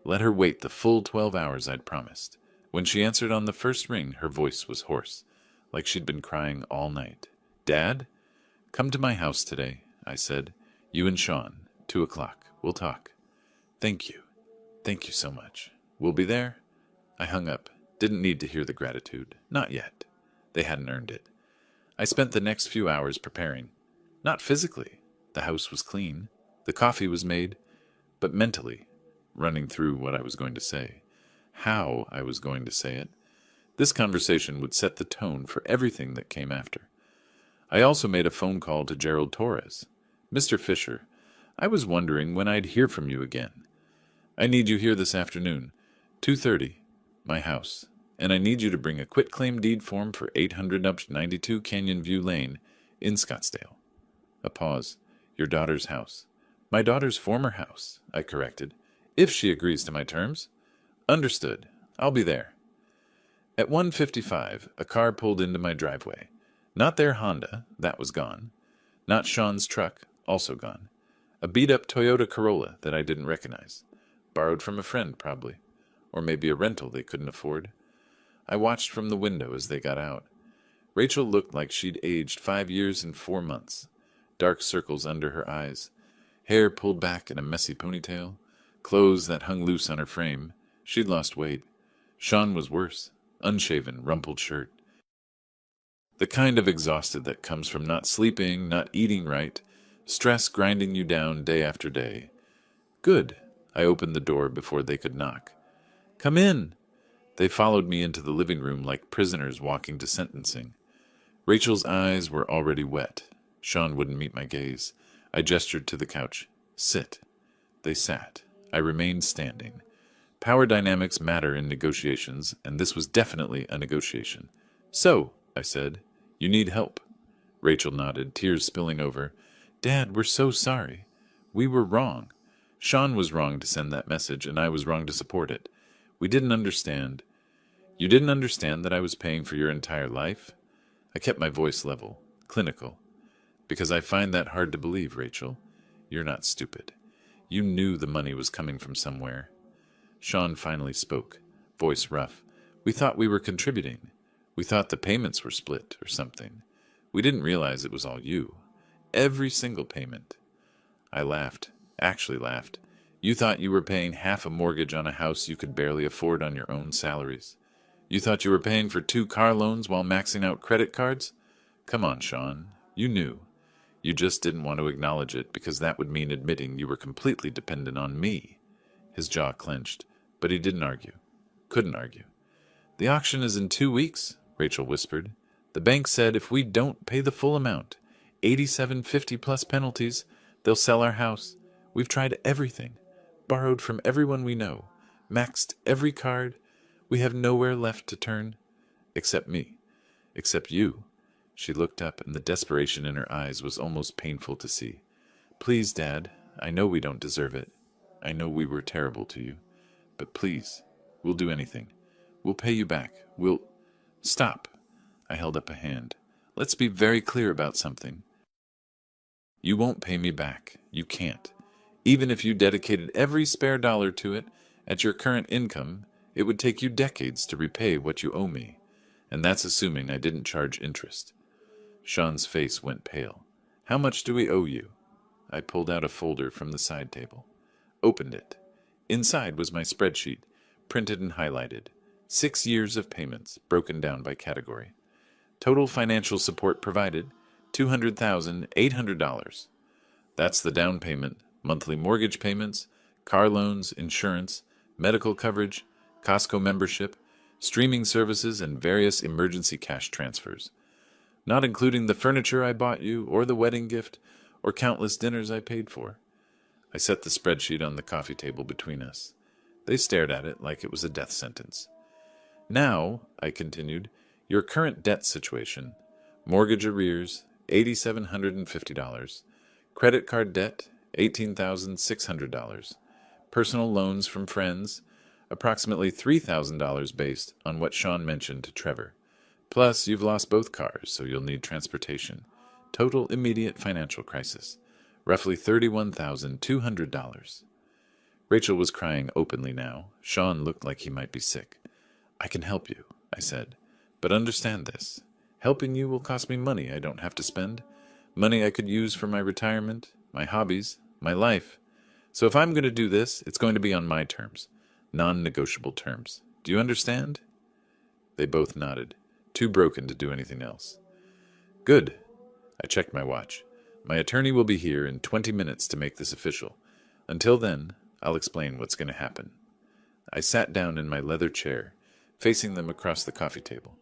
let her wait the full 12 hours I'd promised. When she answered on the first ring, her voice was hoarse, like she'd been crying all night. "Dad, come to my house today," I said. "You and Sean, 2 o'clock. We'll talk." "Thank you. Thank you so much. We'll be there." I hung up. Didn't need to hear the gratitude. Not yet. They hadn't earned it. I spent the next few hours preparing. Not physically. The house was clean. The coffee was made. But mentally, running through what I was going to say. How I was going to say it. This conversation would set the tone for everything that came after. I also made a phone call to Gerald Torres. "Mr. Fisher, I was wondering when I'd hear from you again. I need you here this afternoon, 2:30, my house, and I need you to bring a quitclaim deed form for 892 Canyon View Lane in Scottsdale." A pause. "Your daughter's house." "My daughter's former house," I corrected. "If she agrees to my terms." "Understood. I'll be there." At 1:55, a car pulled into my driveway. Not their Honda, that was gone. Not Sean's truck, also gone. A beat-up Toyota Corolla that I didn't recognize. Borrowed from a friend, probably. Or maybe a rental they couldn't afford. I watched from the window as they got out. Rachel looked like she'd aged 5 years and 4 months. Dark circles under her eyes. Hair pulled back in a messy ponytail. Clothes that hung loose on her frame. She'd lost weight. Sean was worse. Unshaven, rumpled shirt. The kind of exhausted that comes from not sleeping, not eating right, stress grinding you down day after day. "Good." I opened the door before they could knock. "Come in." They followed me into the living room like prisoners walking to sentencing. Rachel's eyes were already wet. Sean wouldn't meet my gaze. I gestured to the couch. "Sit." They sat. I remained standing. Power dynamics matter in negotiations, and this was definitely a negotiation. "So," I said, "you need help." Rachel nodded, tears spilling over. "Dad, we're so sorry. We were wrong. Sean was wrong to send that message, and I was wrong to support it. We didn't understand." "You didn't understand that I was paying for your entire life?" I kept my voice level, clinical. "Because I find that hard to believe, Rachel. You're not stupid. You knew the money was coming from somewhere." Sean finally spoke, voice rough. "We thought we were contributing. We thought the payments were split or something. We didn't realize it was all you. Every single payment." I laughed, actually laughed. "You thought you were paying half a mortgage on a house you could barely afford on your own salaries. You thought you were paying for 2 car loans while maxing out credit cards? Come on, Sean. You knew. You just didn't want to acknowledge it because that would mean admitting you were completely dependent on me." His jaw clenched, but he didn't argue. Couldn't argue. "The auction is in 2 weeks," Rachel whispered. "The bank said if we don't pay the full amount, 8750 plus penalties, they'll sell our house. We've tried everything. Borrowed from everyone we know. Maxed every card. We have nowhere left to turn. Except me. Except you." She looked up, and the desperation in her eyes was almost painful to see. "Please, Dad, I know we don't deserve it. I know we were terrible to you. But please, we'll do anything. We'll pay you back. We'll... Stop. I held up a hand. Let's be very clear about something. You won't pay me back. You can't. Even if you dedicated every spare dollar to it, at your current income, it would take you decades to repay what you owe me. And that's assuming I didn't charge interest. Sean's face went pale. How much do we owe you? I pulled out a folder from the side table. Opened it. Inside was my spreadsheet, printed and highlighted. 6 years of payments, broken down by category. Total financial support provided, $200,800. That's the down payment, monthly mortgage payments, car loans, insurance, medical coverage, Costco membership, streaming services, and various emergency cash transfers. Not including the furniture I bought you, or the wedding gift, or countless dinners I paid for. I set the spreadsheet on the coffee table between us. They stared at it like it was a death sentence. Now, I continued, your current debt situation, mortgage arrears, $8,750, credit card debt, $18,600, personal loans from friends, approximately $3,000 based on what Sean mentioned to Trevor. Plus, you've lost both cars, so you'll need transportation. Total immediate financial crisis, roughly $31,200. Rachel was crying openly now. Sean looked like he might be sick. I can help you, I said, but understand this. Helping you will cost me money I don't have to spend, money I could use for my retirement, my hobbies, my life. So if I'm going to do this, it's going to be on my terms, non-negotiable terms. Do you understand? They both nodded, too broken to do anything else. Good. I checked my watch. My attorney will be here in 20 minutes to make this official. Until then, I'll explain what's going to happen. I sat down in my leather chair, facing them across the coffee table.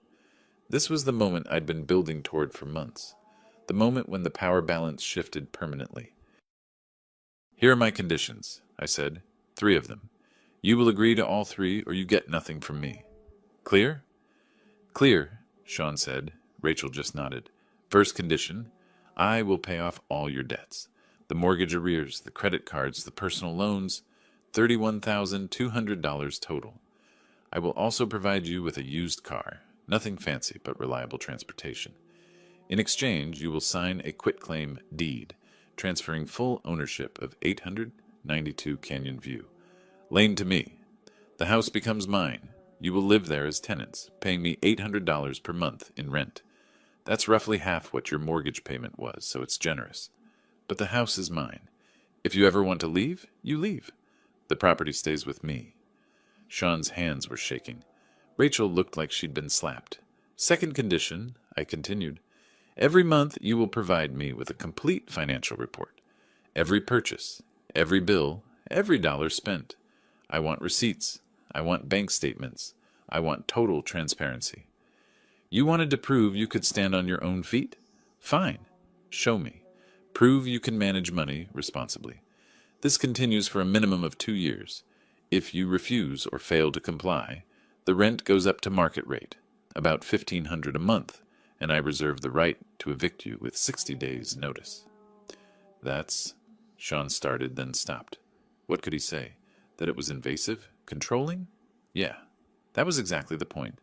This was the moment I'd been building toward for months, the moment when the power balance shifted permanently. Here are my conditions, I said, 3 of them. You will agree to all 3 or you get nothing from me. Clear? Clear, Sean said. Rachel just nodded. First condition, I will pay off all your debts. The mortgage arrears, the credit cards, the personal loans, $31,200 total. I will also provide you with a used car, nothing fancy but reliable transportation. In exchange, you will sign a quitclaim deed, transferring full ownership of 892 Canyon View. Lane to me. The house becomes mine. You will live there as tenants, paying me $800 per month in rent. That's roughly half what your mortgage payment was, so it's generous. But the house is mine. If you ever want to leave, you leave. The property stays with me. Sean's hands were shaking. Rachel looked like she'd been slapped. Second condition, I continued. Every month you will provide me with a complete financial report. Every purchase, every bill, every dollar spent. I want receipts. I want bank statements. I want total transparency. You wanted to prove you could stand on your own feet? Fine. Show me. Prove you can manage money responsibly. This continues for a minimum of 2 years. If you refuse or fail to comply, the rent goes up to market rate, about $1,500 a month, and I reserve the right to evict you with 60 days' notice. That's... Sean started, then stopped. What could he say? That it was invasive? Controlling? Yeah, that was exactly the point.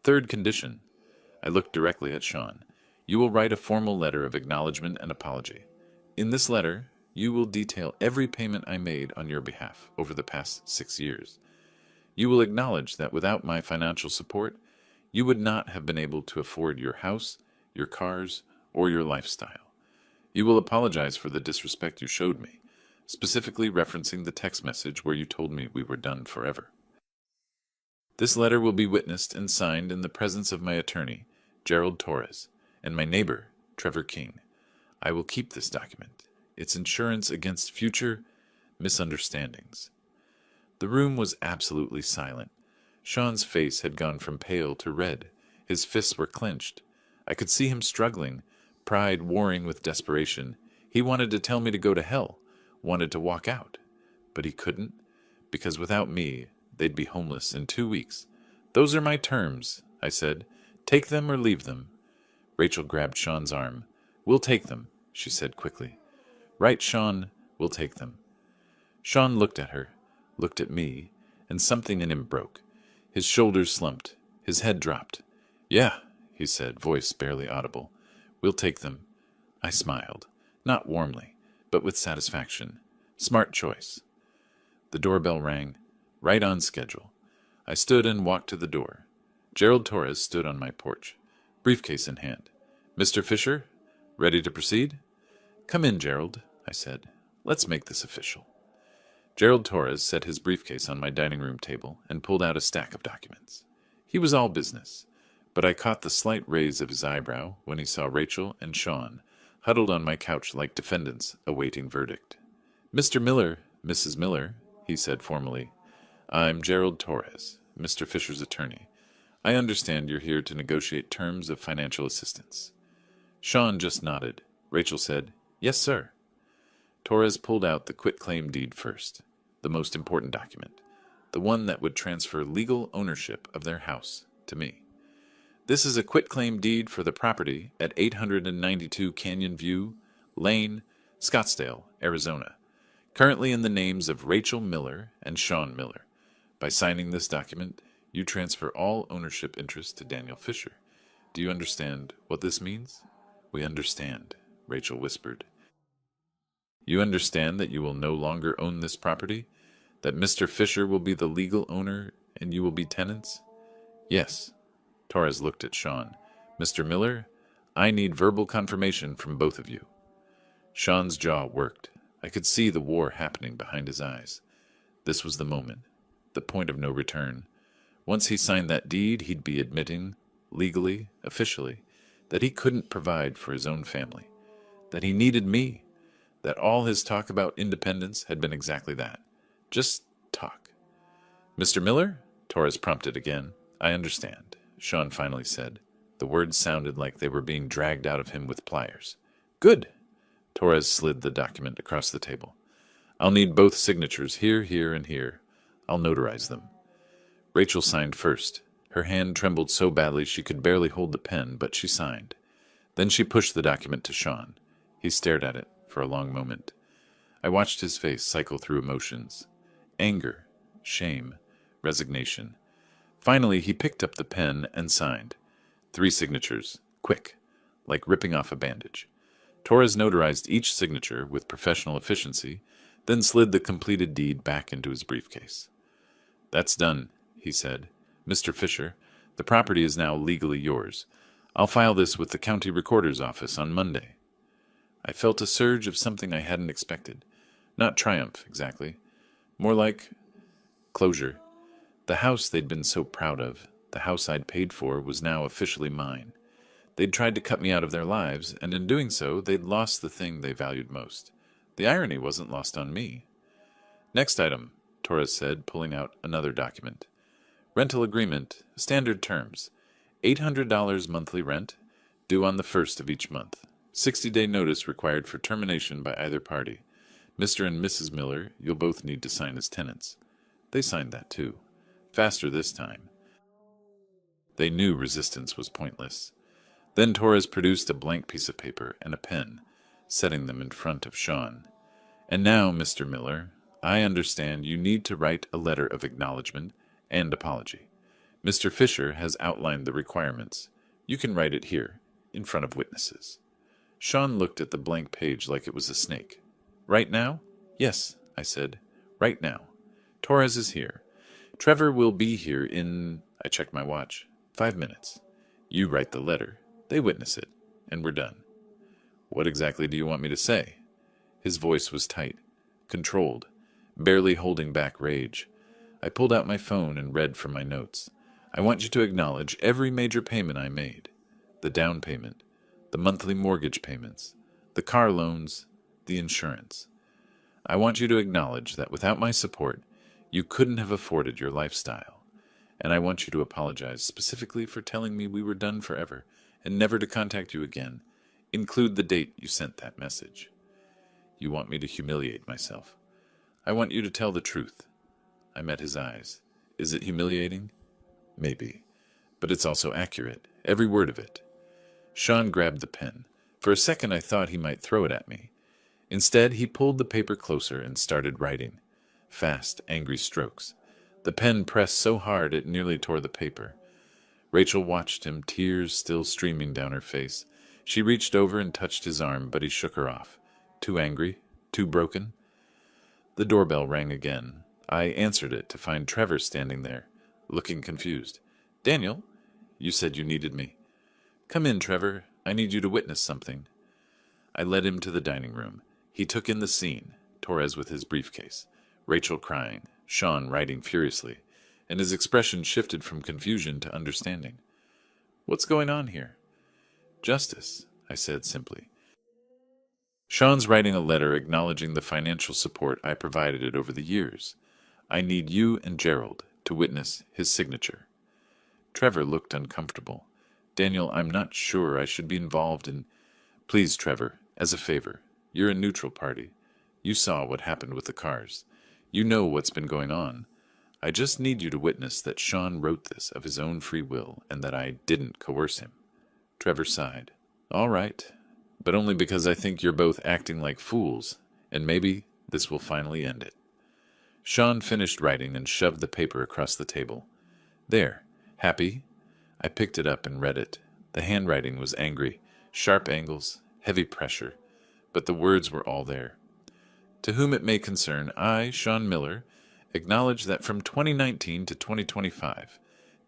Third condition. I looked directly at Sean. You will write a formal letter of acknowledgement and apology. In this letter, you will detail every payment I made on your behalf over the past 6 years. You will acknowledge that without my financial support, you would not have been able to afford your house, your cars, or your lifestyle. You will apologize for the disrespect you showed me, specifically referencing the text message where you told me we were done forever. This letter will be witnessed and signed in the presence of my attorney, Gerald Torres, and my neighbor, Trevor King. I will keep this document. It's insurance against future misunderstandings. The room was absolutely silent. Sean's face had gone from pale to red. His fists were clenched. I could see him struggling, pride warring with desperation. He wanted to tell me to go to hell, wanted to walk out. But he couldn't, because without me, they'd be homeless in 2 weeks. Those are my terms, I said. Take them or leave them. Rachel grabbed Sean's arm. We'll take them, she said quickly. Right, Sean, we'll take them. Sean looked at her, looked at me, and something in him broke. His shoulders slumped. His head dropped. "Yeah," he said, voice barely audible. "We'll take them." I smiled, not warmly, but with satisfaction. Smart choice. The doorbell rang. Right on schedule. I stood and walked to the door. Gerald Torres stood on my porch, briefcase in hand. "Mr. Fisher? Ready to proceed?" "Come in, Gerald," I said. "Let's make this official." Gerald Torres set his briefcase on my dining room table and pulled out a stack of documents. He was all business, but I caught the slight raise of his eyebrow when he saw Rachel and Sean huddled on my couch like defendants awaiting verdict. "Mr. Miller, Mrs. Miller," he said formally. "I'm Gerald Torres, Mr. Fisher's attorney. I understand you're here to negotiate terms of financial assistance." Sean just nodded. Rachel said, "Yes, sir." Torres pulled out the quitclaim deed first, the most important document, the one that would transfer legal ownership of their house to me. "This is a quitclaim deed for the property at 892 Canyon View Lane, Scottsdale, Arizona, currently in the names of Rachel Miller and Sean Miller. By signing this document, you transfer all ownership interest to Daniel Fisher. Do you understand what this means?" "We understand," Rachel whispered. "You understand that you will no longer own this property? That Mr. Fisher will be the legal owner and you will be tenants?" "Yes." Torres looked at Sean. "Mr. Miller, I need verbal confirmation from both of you." Sean's jaw worked. I could see the war happening behind his eyes. This was the moment, the point of no return. Once he signed that deed, he'd be admitting, legally, officially, that he couldn't provide for his own family, that he needed me, that all his talk about independence had been exactly that. Just talk. "Mr. Miller?" Torres prompted again. "I understand," Sean finally said. The words sounded like they were being dragged out of him with pliers. "Good." Torres slid the document across the table. "I'll need both signatures, here, here, and here. I'll notarize them." Rachel signed first. Her hand trembled so badly she could barely hold the pen, but she signed. Then she pushed the document to Sean. He stared at it for a long moment. I watched his face cycle through emotions. Anger, shame, resignation. Finally, he picked up the pen and signed. 3 signatures, quick, like ripping off a bandage. Torres notarized each signature with professional efficiency, then slid the completed deed back into his briefcase. "That's done," he said. "Mr. Fisher, the property is now legally yours. I'll file this with the county recorder's office on Monday." I felt a surge of something I hadn't expected. Not triumph, exactly. More like closure. The house they'd been so proud of, the house I'd paid for, was now officially mine. They'd tried to cut me out of their lives, and in doing so, they'd lost the thing they valued most. The irony wasn't lost on me. "Next item," Torres said, pulling out another document. "Rental agreement, standard terms. $800 monthly rent, due on the 1st of each month. 60-day notice required for termination by either party. Mr. and Mrs. Miller, you'll both need to sign as tenants." They signed that too. Faster this time. They knew resistance was pointless. Then Torres produced a blank piece of paper and a pen, setting them in front of Sean. "And now, Mr. Miller, I understand you need to write a letter of acknowledgement and apology. Mr. Fisher has outlined the requirements. You can write it here, in front of witnesses." Sean looked at the blank page like it was a snake. "Right now?" "Yes," I said. "Right now. Torres is here. Trevor will be here in," I checked my watch, "5 minutes. You write the letter, they witness it, and we're done." "What exactly do you want me to say?" His voice was tight, controlled, barely holding back rage. I pulled out my phone and read from my notes. "I want you to acknowledge every major payment I made. The down payment, the monthly mortgage payments, the car loans, the insurance. I want you to acknowledge that without my support, you couldn't have afforded your lifestyle. And I want you to apologize specifically for telling me we were done forever and never to contact you again. Include the date you sent that message. You want me to humiliate myself. I want you to tell the truth." I met his eyes. Is it humiliating? Maybe. But it's also accurate, every word of it. Sean grabbed the pen. For a second I thought he might throw it at me. Instead, he pulled the paper closer and started writing. Fast, angry strokes. The pen pressed so hard it nearly tore the paper. Rachel watched him, tears still streaming down her face. She reached over and touched his arm, but he shook her off. Too angry? Too broken? The doorbell rang again. I answered it to find Trevor standing there, looking confused. "Daniel, you said you needed me." "Come in, Trevor. I need you to witness something." I led him to the dining room. He took in the scene, Torres with his briefcase, Rachel crying, Sean writing furiously, and his expression shifted from confusion to understanding. "What's going on here?" "Justice," I said simply. "Sean's writing a letter acknowledging the financial support I provided it over the years. I need you and Gerald to witness his signature." Trevor looked uncomfortable. "Daniel, I'm not sure I should be involved in—" "Please, Trevor, as a favor. You're a neutral party. You saw what happened with the cars. You know what's been going on. I just need you to witness that Sean wrote this of his own free will and that I didn't coerce him." Trevor sighed. "All right, but only because I think you're both acting like fools, and maybe this will finally end it." Sean finished writing and shoved the paper across the table. "There. Happy?" I picked it up and read it. The handwriting was angry, sharp angles, heavy pressure, but the words were all there. "To whom it may concern, I, Sean Miller, acknowledge that from 2019 to 2025,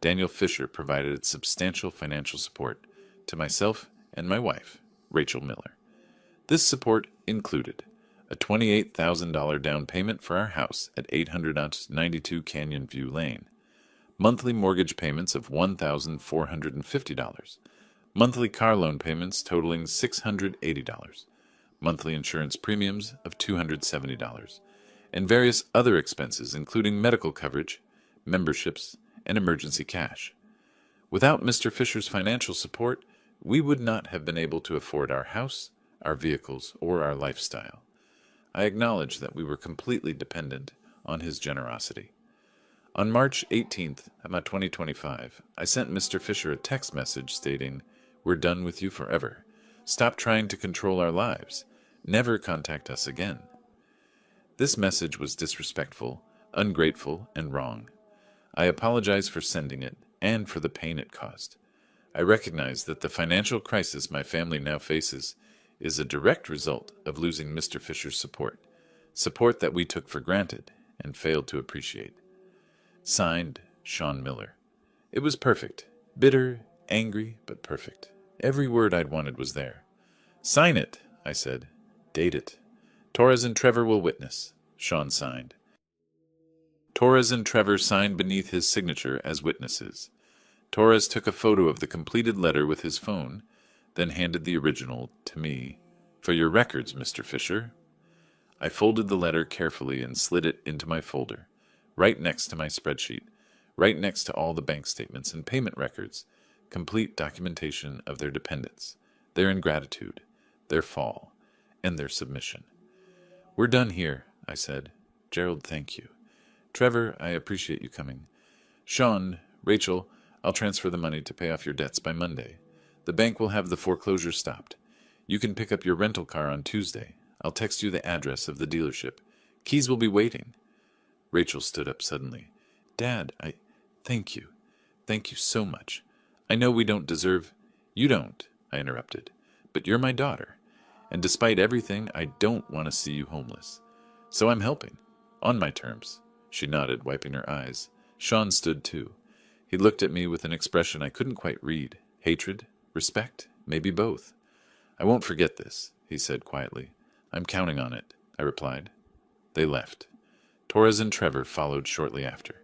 Daniel Fisher provided substantial financial support to myself and my wife, Rachel Miller. This support included a $28,000 down payment for our house at 892 Canyon View Lane, monthly mortgage payments of $1,450, monthly car loan payments totaling $680, monthly insurance premiums of $270, and various other expenses including medical coverage, memberships, and emergency cash. Without Mr. Fisher's financial support, we would not have been able to afford our house, our vehicles, or our lifestyle. I acknowledge that we were completely dependent on his generosity. On March 18th, 2025, I sent Mr. Fisher a text message stating, 'We're done with you forever. Stop trying to control our lives. Never contact us again.' This message was disrespectful, ungrateful, and wrong. I apologize for sending it and for the pain it caused. I recognize that the financial crisis my family now faces is a direct result of losing Mr. Fisher's support that we took for granted and failed to appreciate. Signed, Sean Miller." It was perfect. Bitter, angry, but perfect. Every word I'd wanted was there. "Sign it," I said. "Date it. Torres and Trevor will witness." Sean signed. Torres and Trevor signed beneath his signature as witnesses. Torres took a photo of the completed letter with his phone, then handed the original to me. "For your records, Mr. Fisher." I folded the letter carefully and slid it into my folder, right next to my spreadsheet, right next to all the bank statements and payment records, complete documentation of their dependence, their ingratitude, their fall, and their submission. "We're done here," I said. "Gerald, thank you. Trevor, I appreciate you coming. Sean, Rachel, I'll transfer the money to pay off your debts by Monday. The bank will have the foreclosure stopped. You can pick up your rental car on Tuesday. I'll text you the address of the dealership. Keys will be waiting." Rachel stood up suddenly. "Dad, thank you. Thank you so much. I know we don't deserve—" "You don't," I interrupted. "But you're my daughter. And despite everything, I don't want to see you homeless. So I'm helping. On my terms." She nodded, wiping her eyes. Sean stood too. He looked at me with an expression I couldn't quite read. Hatred? Respect? Maybe both. "I won't forget this," he said quietly. "I'm counting on it," I replied. They left. Torres and Trevor followed shortly after,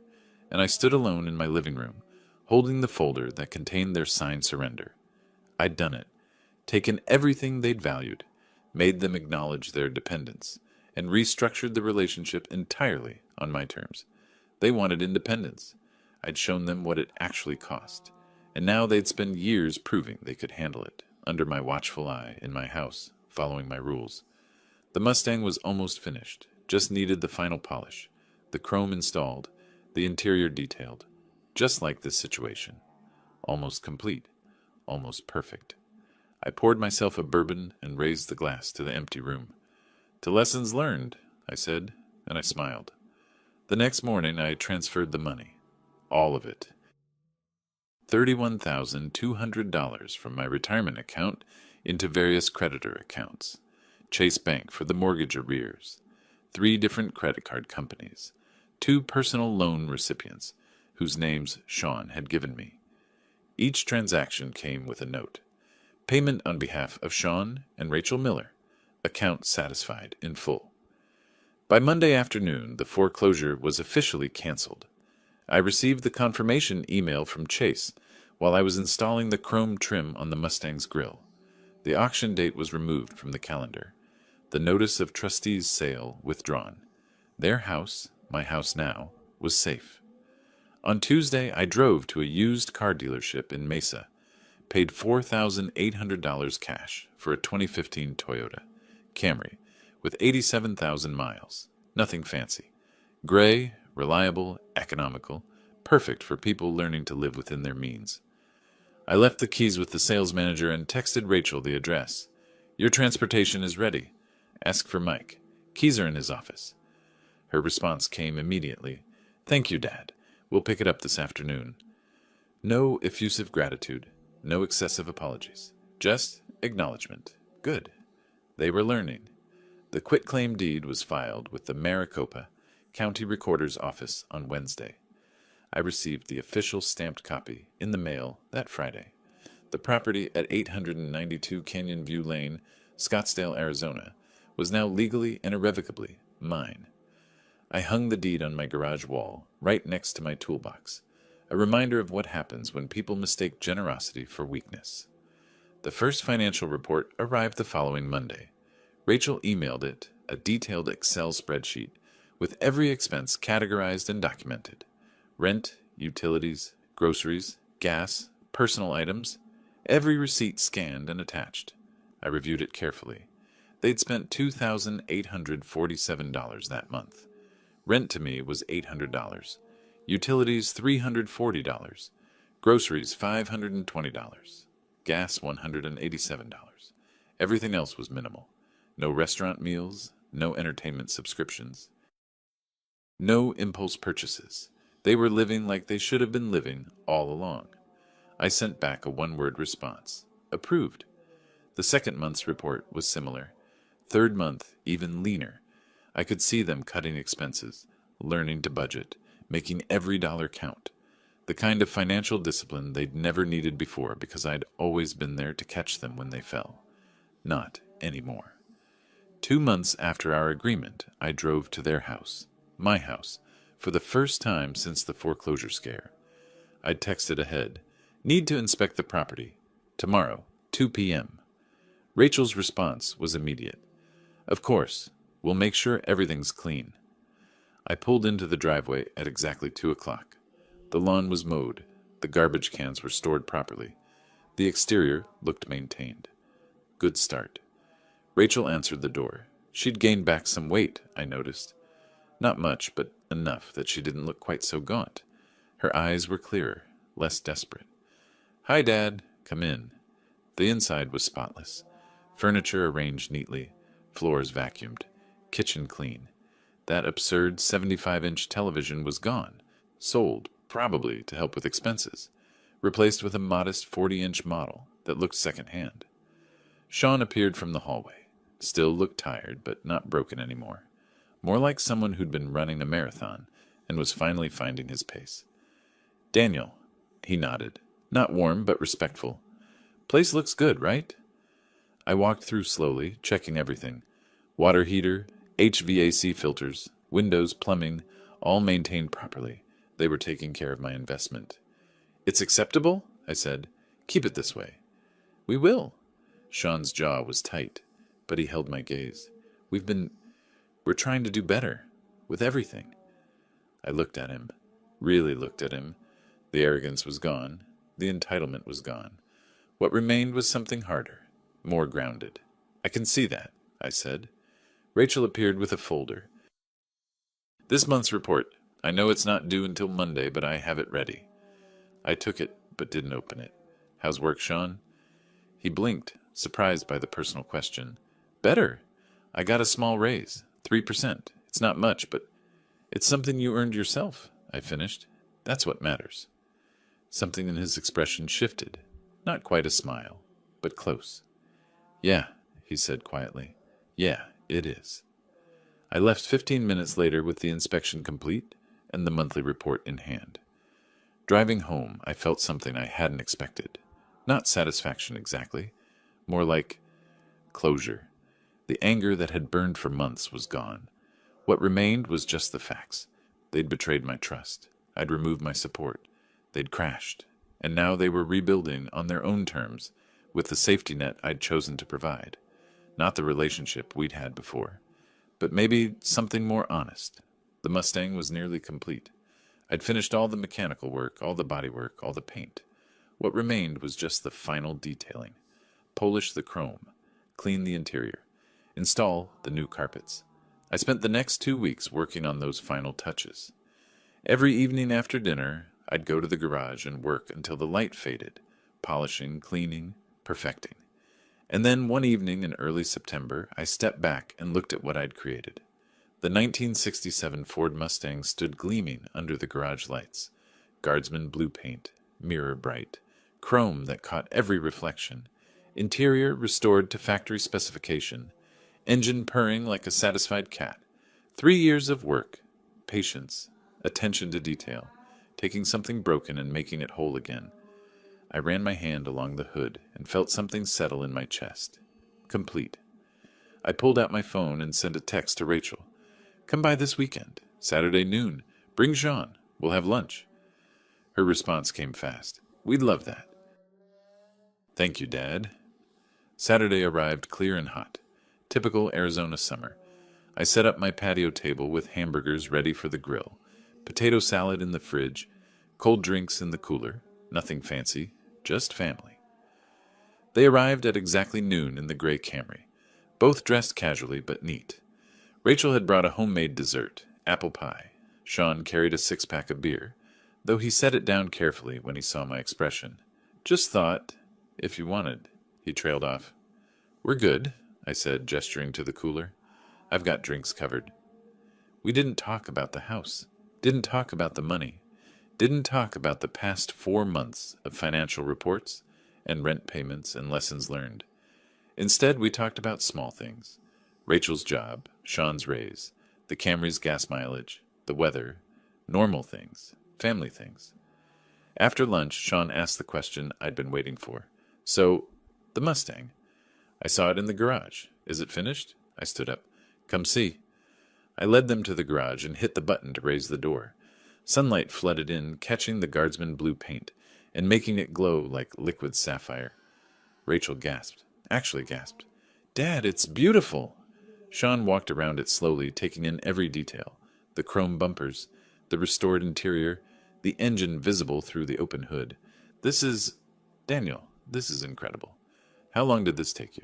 and I stood alone in my living room, holding the folder that contained their signed surrender. I'd done it, taken everything they'd valued, made them acknowledge their dependence, and restructured the relationship entirely on my terms. They wanted independence. I'd shown them what it actually cost, and now they'd spend years proving they could handle it, under my watchful eye, in my house, following my rules. The Mustang was almost finished, just needed the final polish, the chrome installed, the interior detailed, just like this situation. Almost complete, almost perfect. I poured myself a bourbon and raised the glass to the empty room. "To lessons learned," I said, and I smiled. The next morning I transferred the money. All of it. $31,200 from my retirement account into various creditor accounts. Chase Bank for the mortgage arrears. 3 different credit card companies. 2 personal loan recipients, whose names Sean had given me. Each transaction came with a note. Payment on behalf of Sean and Rachel Miller. Account satisfied in full. By Monday afternoon, the foreclosure was officially canceled. I received the confirmation email from Chase while I was installing the chrome trim on the Mustang's grille. The auction date was removed from the calendar. The notice of trustees' sale withdrawn. Their house, my house now, was safe. On Tuesday, I drove to a used car dealership in Mesa, paid $4,800 cash for a 2015 Toyota Camry with 87,000 miles. Nothing fancy. Gray, reliable, economical, perfect for people learning to live within their means. I left the keys with the sales manager and texted Rachel the address. Your transportation is ready. Ask for Mike. Keys are in his office. Her response came immediately. Thank you, Dad. We'll pick it up this afternoon. No effusive gratitude. No excessive apologies. Just acknowledgement. Good. They were learning. The quitclaim deed was filed with the Maricopa County Recorder's Office on Wednesday. I received the official stamped copy in the mail that Friday. The property at 892 Canyon View Lane, Scottsdale, Arizona, was now legally and irrevocably mine. I hung the deed on my garage wall, right next to my toolbox, a reminder of what happens when people mistake generosity for weakness. The first financial report arrived the following Monday. Rachel emailed it, a detailed Excel spreadsheet, with every expense categorized and documented. Rent, utilities, groceries, gas, personal items, every receipt scanned and attached. I reviewed it carefully. They'd spent $2,847 that month. Rent to me was $800. Utilities $340. Groceries $520. Gas $187. Everything else was minimal. No restaurant meals, no entertainment subscriptions. No impulse purchases. They were living like they should have been living all along. I sent back a one-word response. Approved. The second month's report was similar. Third month, even leaner. I could see them cutting expenses, learning to budget, making every dollar count. The kind of financial discipline they'd never needed before because I'd always been there to catch them when they fell. Not anymore. 2 months after our agreement, I drove to their house, my house, for the first time since the foreclosure scare. I'd texted ahead. Need to inspect the property. Tomorrow, 2 p.m. Rachel's response was immediate. Of course, we'll make sure everything's clean. I pulled into the driveway at exactly 2 o'clock. The lawn was mowed. The garbage cans were stored properly. The exterior looked maintained. Good start. Rachel answered the door. She'd gained back some weight, I noticed. Not much, but enough that she didn't look quite so gaunt. Her eyes were clearer, less desperate. Hi, Dad. Come in. The inside was spotless. Furniture arranged neatly. Floors vacuumed. Kitchen clean. That absurd 75-inch television was gone. Sold, probably to help with expenses. Replaced with a modest 40-inch model that looked second-hand. Sean appeared from the hallway. Still looked tired, but not broken anymore. More like someone who'd been running a marathon and was finally finding his pace. Daniel, he nodded. Not warm, but respectful. Place looks good, right? I walked through slowly, checking everything. Water heater, HVAC filters, windows, plumbing, all maintained properly. They were taking care of my investment. It's acceptable? I said. Keep it this way. We will. Sean's jaw was tight, but he held my gaze. We're trying to do better, with everything. I looked at him, really looked at him. The arrogance was gone. The entitlement was gone. What remained was something harder, more grounded. I can see that, I said. Rachel appeared with a folder. This month's report. I know it's not due until Monday, but I have it ready. I took it, but didn't open it. How's work, Sean? He blinked, surprised by the personal question. Better. I got a small raise, 3%. It's not much, but It's something you earned yourself, I finished. That's what matters. Something in his expression shifted. Not quite a smile, but close. Yeah, he said quietly. Yeah, it is. I left 15 minutes later with the inspection complete and the monthly report in hand. Driving home, I felt something I hadn't expected. Not satisfaction exactly, more like closure. The anger that had burned for months was gone. What remained was just the facts. They'd betrayed my trust. I'd removed my support. They'd crashed. And now they were rebuilding on their own terms, with the safety net I'd chosen to provide. Not the relationship we'd had before, but maybe something more honest. The Mustang was nearly complete. I'd finished all the mechanical work, all the bodywork, all the paint. What remained was just the final detailing. Polish the chrome, clean the interior, install the new carpets. I spent the next 2 weeks working on those final touches. Every evening after dinner, I'd go to the garage and work until the light faded, polishing, cleaning, perfecting. And then one evening in early September, I stepped back and looked at what I'd created. The 1967 Ford Mustang stood gleaming under the garage lights. Guardsman blue paint, mirror bright, chrome that caught every reflection, interior restored to factory specification, engine purring like a satisfied cat. 3 years of work, patience, attention to detail, taking something broken and making it whole again. I ran my hand along the hood and felt something settle in my chest. Complete. I pulled out my phone and sent a text to Rachel. Come by this weekend, Saturday noon. Bring Sean. We'll have lunch. Her response came fast. We'd love that. Thank you, Dad. Saturday arrived clear and hot. Typical Arizona summer. I set up my patio table with hamburgers ready for the grill, potato salad in the fridge, cold drinks in the cooler. Nothing fancy, just family. They arrived at exactly noon in the gray Camry, both dressed casually but neat. Rachel had brought a homemade dessert, apple pie. Sean carried a 6-pack of beer, though he set it down carefully when he saw my expression. Just thought, if you wanted, he trailed off. We're good, I said, gesturing to the cooler. I've got drinks covered. We didn't talk about the house, didn't talk about the money, didn't talk about the past 4 months of financial reports and rent payments and lessons learned. Instead, we talked about small things. Rachel's job, Sean's raise, the Camry's gas mileage, the weather, normal things, family things. After lunch, Sean asked the question I'd been waiting for. So, the Mustang. I saw it in the garage. Is it finished? I stood up. Come see. I led them to the garage and hit the button to raise the door. Sunlight flooded in, catching the Guardsman blue paint and making it glow like liquid sapphire. Rachel gasped. Actually gasped. Dad, it's beautiful! Sean walked around it slowly, taking in every detail. The chrome bumpers, the restored interior, the engine visible through the open hood. Daniel, this is incredible. How long did this take you?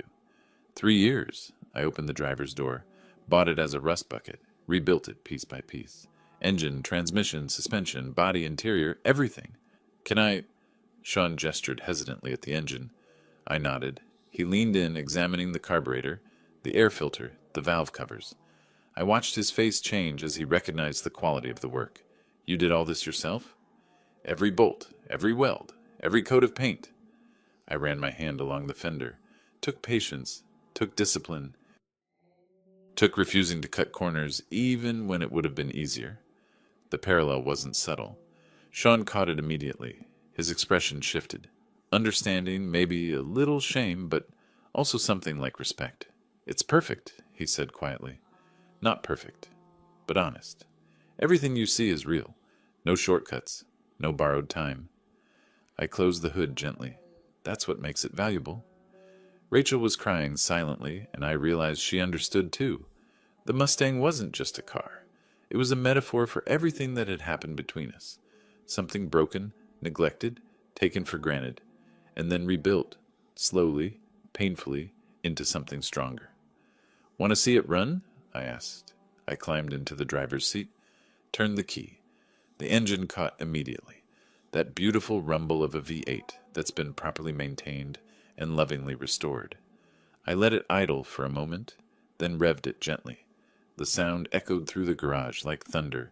3 years. I opened the driver's door, bought it as a rust bucket, rebuilt it piece by piece. Engine, transmission, suspension, body, interior, everything. Can I... Sean gestured hesitantly at the engine. I nodded. He leaned in, examining the carburetor, the air filter, the valve covers. I watched his face change as he recognized the quality of the work. You did all this yourself? Every bolt, every weld, every coat of paint. I ran my hand along the fender, took patience, took discipline, took refusing to cut corners even when it would have been easier. The parallel wasn't subtle. Sean caught it immediately. His expression shifted. Understanding, maybe a little shame, but also something like respect. It's perfect, he said quietly. Not perfect, but honest. Everything you see is real. No shortcuts, no borrowed time. I closed the hood gently. That's what makes it valuable. Rachel was crying silently, and I realized she understood too. The Mustang wasn't just a car. It was a metaphor for everything that had happened between us. Something broken, neglected, taken for granted, and then rebuilt, slowly, painfully, into something stronger. Want to see it run? I asked. I climbed into the driver's seat, turned the key. The engine caught immediately. That beautiful rumble of a V8 that's been properly maintained and lovingly restored. I let it idle for a moment, then revved it gently. The sound echoed through the garage like thunder,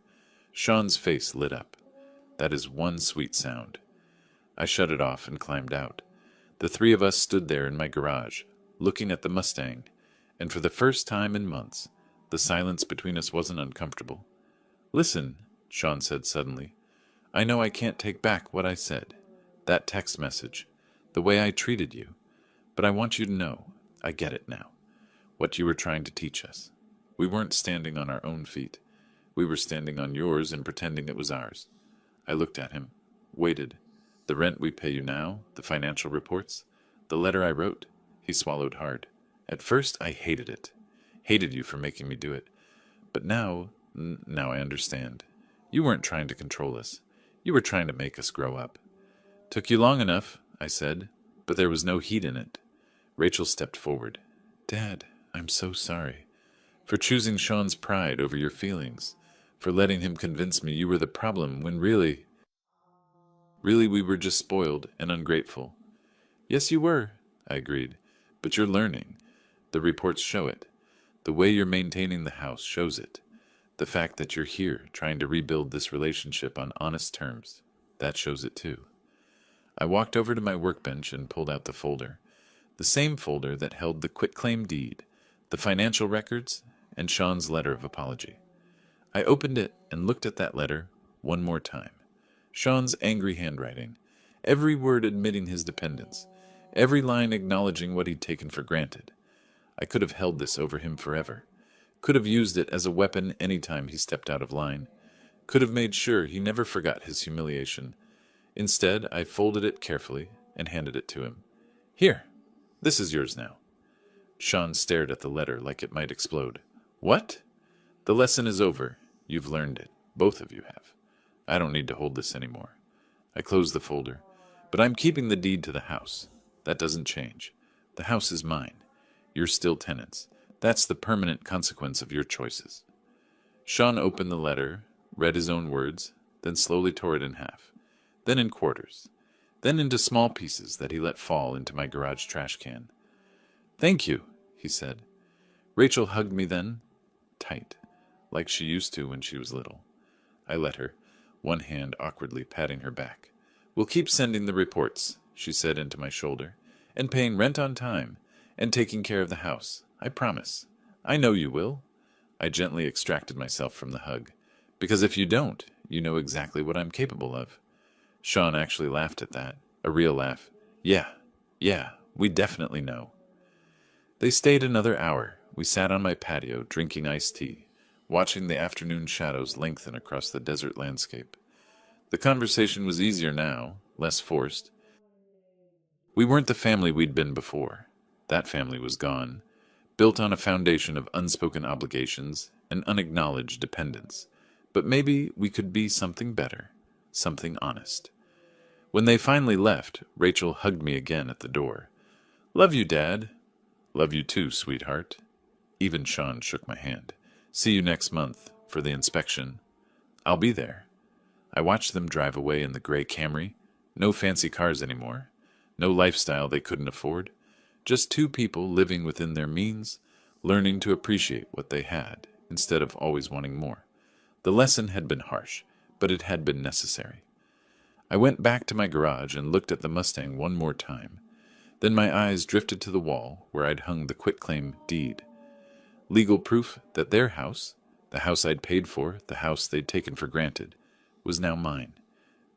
Sean's face lit up. That is one sweet sound. I shut it off and climbed out. The three of us stood there in my garage, looking at the Mustang, and for the first time in months, the silence between us wasn't uncomfortable. "Listen," Sean said suddenly. "I know I can't take back what I said. That text message. The way I treated you. But I want you to know, I get it now. What you were trying to teach us. We weren't standing on our own feet. We were standing on yours and pretending it was ours." I looked at him, waited. "The rent we pay you now, the financial reports, the letter I wrote." He swallowed hard. "At first I hated it. Hated you for making me do it. But now I understand. You weren't trying to control us. You were trying to make us grow up." "Took you long enough," I said, "but there was no heat in it." Rachel stepped forward. "Dad, I'm so sorry. For choosing Sean's pride over your feelings. For letting him convince me you were the problem when really we were just spoiled and ungrateful." "Yes, you were," I agreed. "But you're learning. The reports show it. The way you're maintaining the house shows it. The fact that you're here trying to rebuild this relationship on honest terms, that shows it too." I walked over to my workbench and pulled out the folder. The same folder that held the quitclaim deed, the financial records, and Sean's letter of apology. I opened it and looked at that letter one more time. Sean's angry handwriting, every word admitting his dependence, every line acknowledging what he'd taken for granted. I could have held this over him forever. Could have used it as a weapon any time he stepped out of line. Could have made sure he never forgot his humiliation. Instead, I folded it carefully and handed it to him. "Here, this is yours now." Sean stared at the letter like it might explode. "What?" "The lesson is over. You've learned it. Both of you have. I don't need to hold this anymore." I closed the folder. "But I'm keeping the deed to the house. That doesn't change. The house is mine. You're still tenants. That's the permanent consequence of your choices." Sean opened the letter, read his own words, then slowly tore it in half, then in quarters, then into small pieces that he let fall into my garage trash can. "Thank you," he said. Rachel hugged me then, tight, like she used to when she was little. I let her, one hand awkwardly patting her back. "We'll keep sending the reports," she said into my shoulder, "and paying rent on time, and taking care of the house. I promise. I know you will." I gently extracted myself from the hug. "Because if you don't, you know exactly what I'm capable of." Sean actually laughed at that, a real laugh. Yeah, we definitely know." They stayed another hour. We sat on my patio, drinking iced tea, watching the afternoon shadows lengthen across the desert landscape. The conversation was easier now, less forced. We weren't the family we'd been before. That family was gone, built on a foundation of unspoken obligations and unacknowledged dependence. But maybe we could be something better, something honest. When they finally left, Rachel hugged me again at the door. "Love you, Dad." "Love you too, sweetheart." Even Sean shook my hand. "See you next month for the inspection." "I'll be there." I watched them drive away in the gray Camry. No fancy cars anymore. No lifestyle they couldn't afford. Just two people living within their means, learning to appreciate what they had instead of always wanting more. The lesson had been harsh, but it had been necessary. I went back to my garage and looked at the Mustang one more time. Then my eyes drifted to the wall where I'd hung the quitclaim deed. Legal proof that their house, the house I'd paid for, the house they'd taken for granted, was now mine.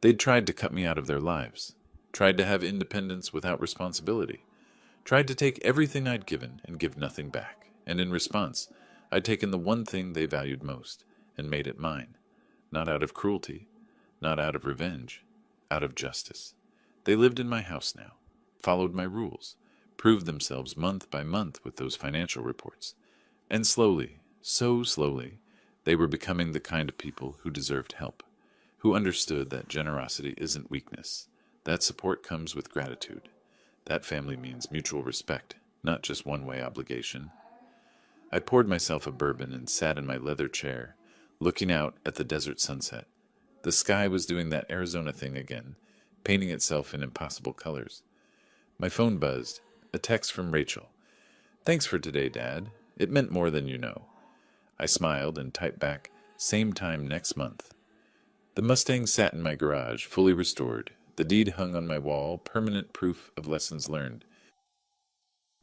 They'd tried to cut me out of their lives, tried to have independence without responsibility, tried to take everything I'd given and give nothing back, and in response, I'd taken the one thing they valued most and made it mine, not out of cruelty, not out of revenge, out of justice. They lived in my house now, followed my rules, proved themselves month by month with those financial reports, and slowly, so slowly, they were becoming the kind of people who deserved help, who understood that generosity isn't weakness, that support comes with gratitude. That family means mutual respect, not just one-way obligation. I poured myself a bourbon and sat in my leather chair, looking out at the desert sunset. The sky was doing that Arizona thing again, painting itself in impossible colors. My phone buzzed, a text from Rachel. "Thanks for today, Dad. It meant more than you know." I smiled and typed back, "Same time next month." The Mustang sat in my garage, fully restored. The deed hung on my wall, permanent proof of lessons learned.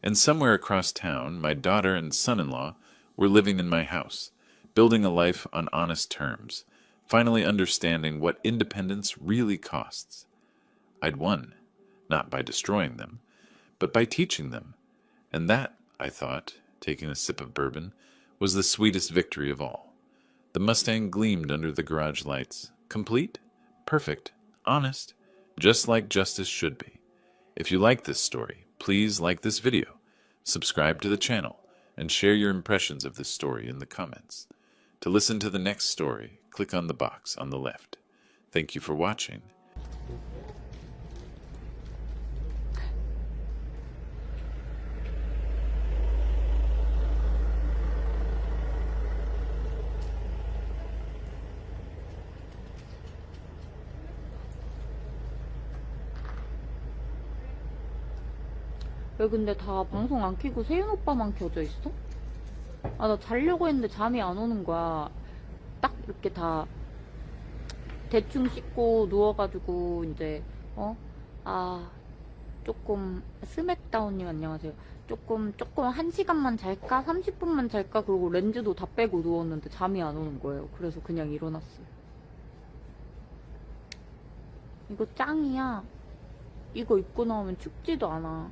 And somewhere across town, my daughter and son-in-law were living in my house, building a life on honest terms, finally understanding what independence really costs. I'd won, not by destroying them, but by teaching them. And that, I thought, taking a sip of bourbon, was the sweetest victory of all. The Mustang gleamed under the garage lights, complete, perfect, honest, just like justice should be. If you like this story, please like this video, subscribe to the channel, and share your impressions of this story in the comments. To listen to the next story, click on the box on the left. Thank you for watching. 왜 근데 다 방송 안 켜고 세윤 오빠만 켜져 있어? 아, 나 자려고 했는데 잠이 안 오는 거야. 딱 이렇게 다 대충 씻고 누워가지고 이제 조금 스맥다운님 안녕하세요. 조금 1시간만 잘까? 30분만 잘까? 그리고 렌즈도 다 빼고 누웠는데 잠이 안 오는 거예요. 그래서 그냥 일어났어요. 이거 짱이야. 이거 입고 나오면 춥지도 않아.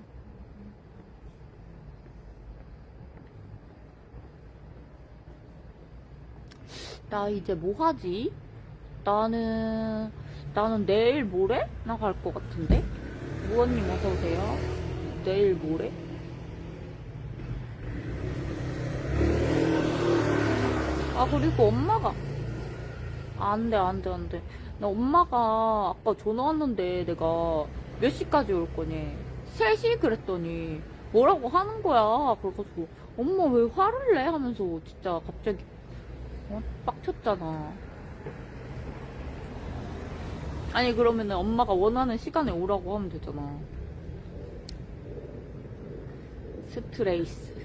나 이제 뭐 하지? 나는 내일 모레 나갈 것 같은데? 무언님 어서오세요. 내일 모레? 아, 그리고 엄마가 안 돼. 나 엄마가 아까 전화 왔는데 내가 몇 시까지 올 거니? 3시 그랬더니 뭐라고 하는 거야. 그래가지고 엄마 왜 화를 내? 하면서 진짜 갑자기 빡쳤잖아. 아니, 그러면은 엄마가 원하는 시간에 오라고 하면 되잖아. 스트레이스.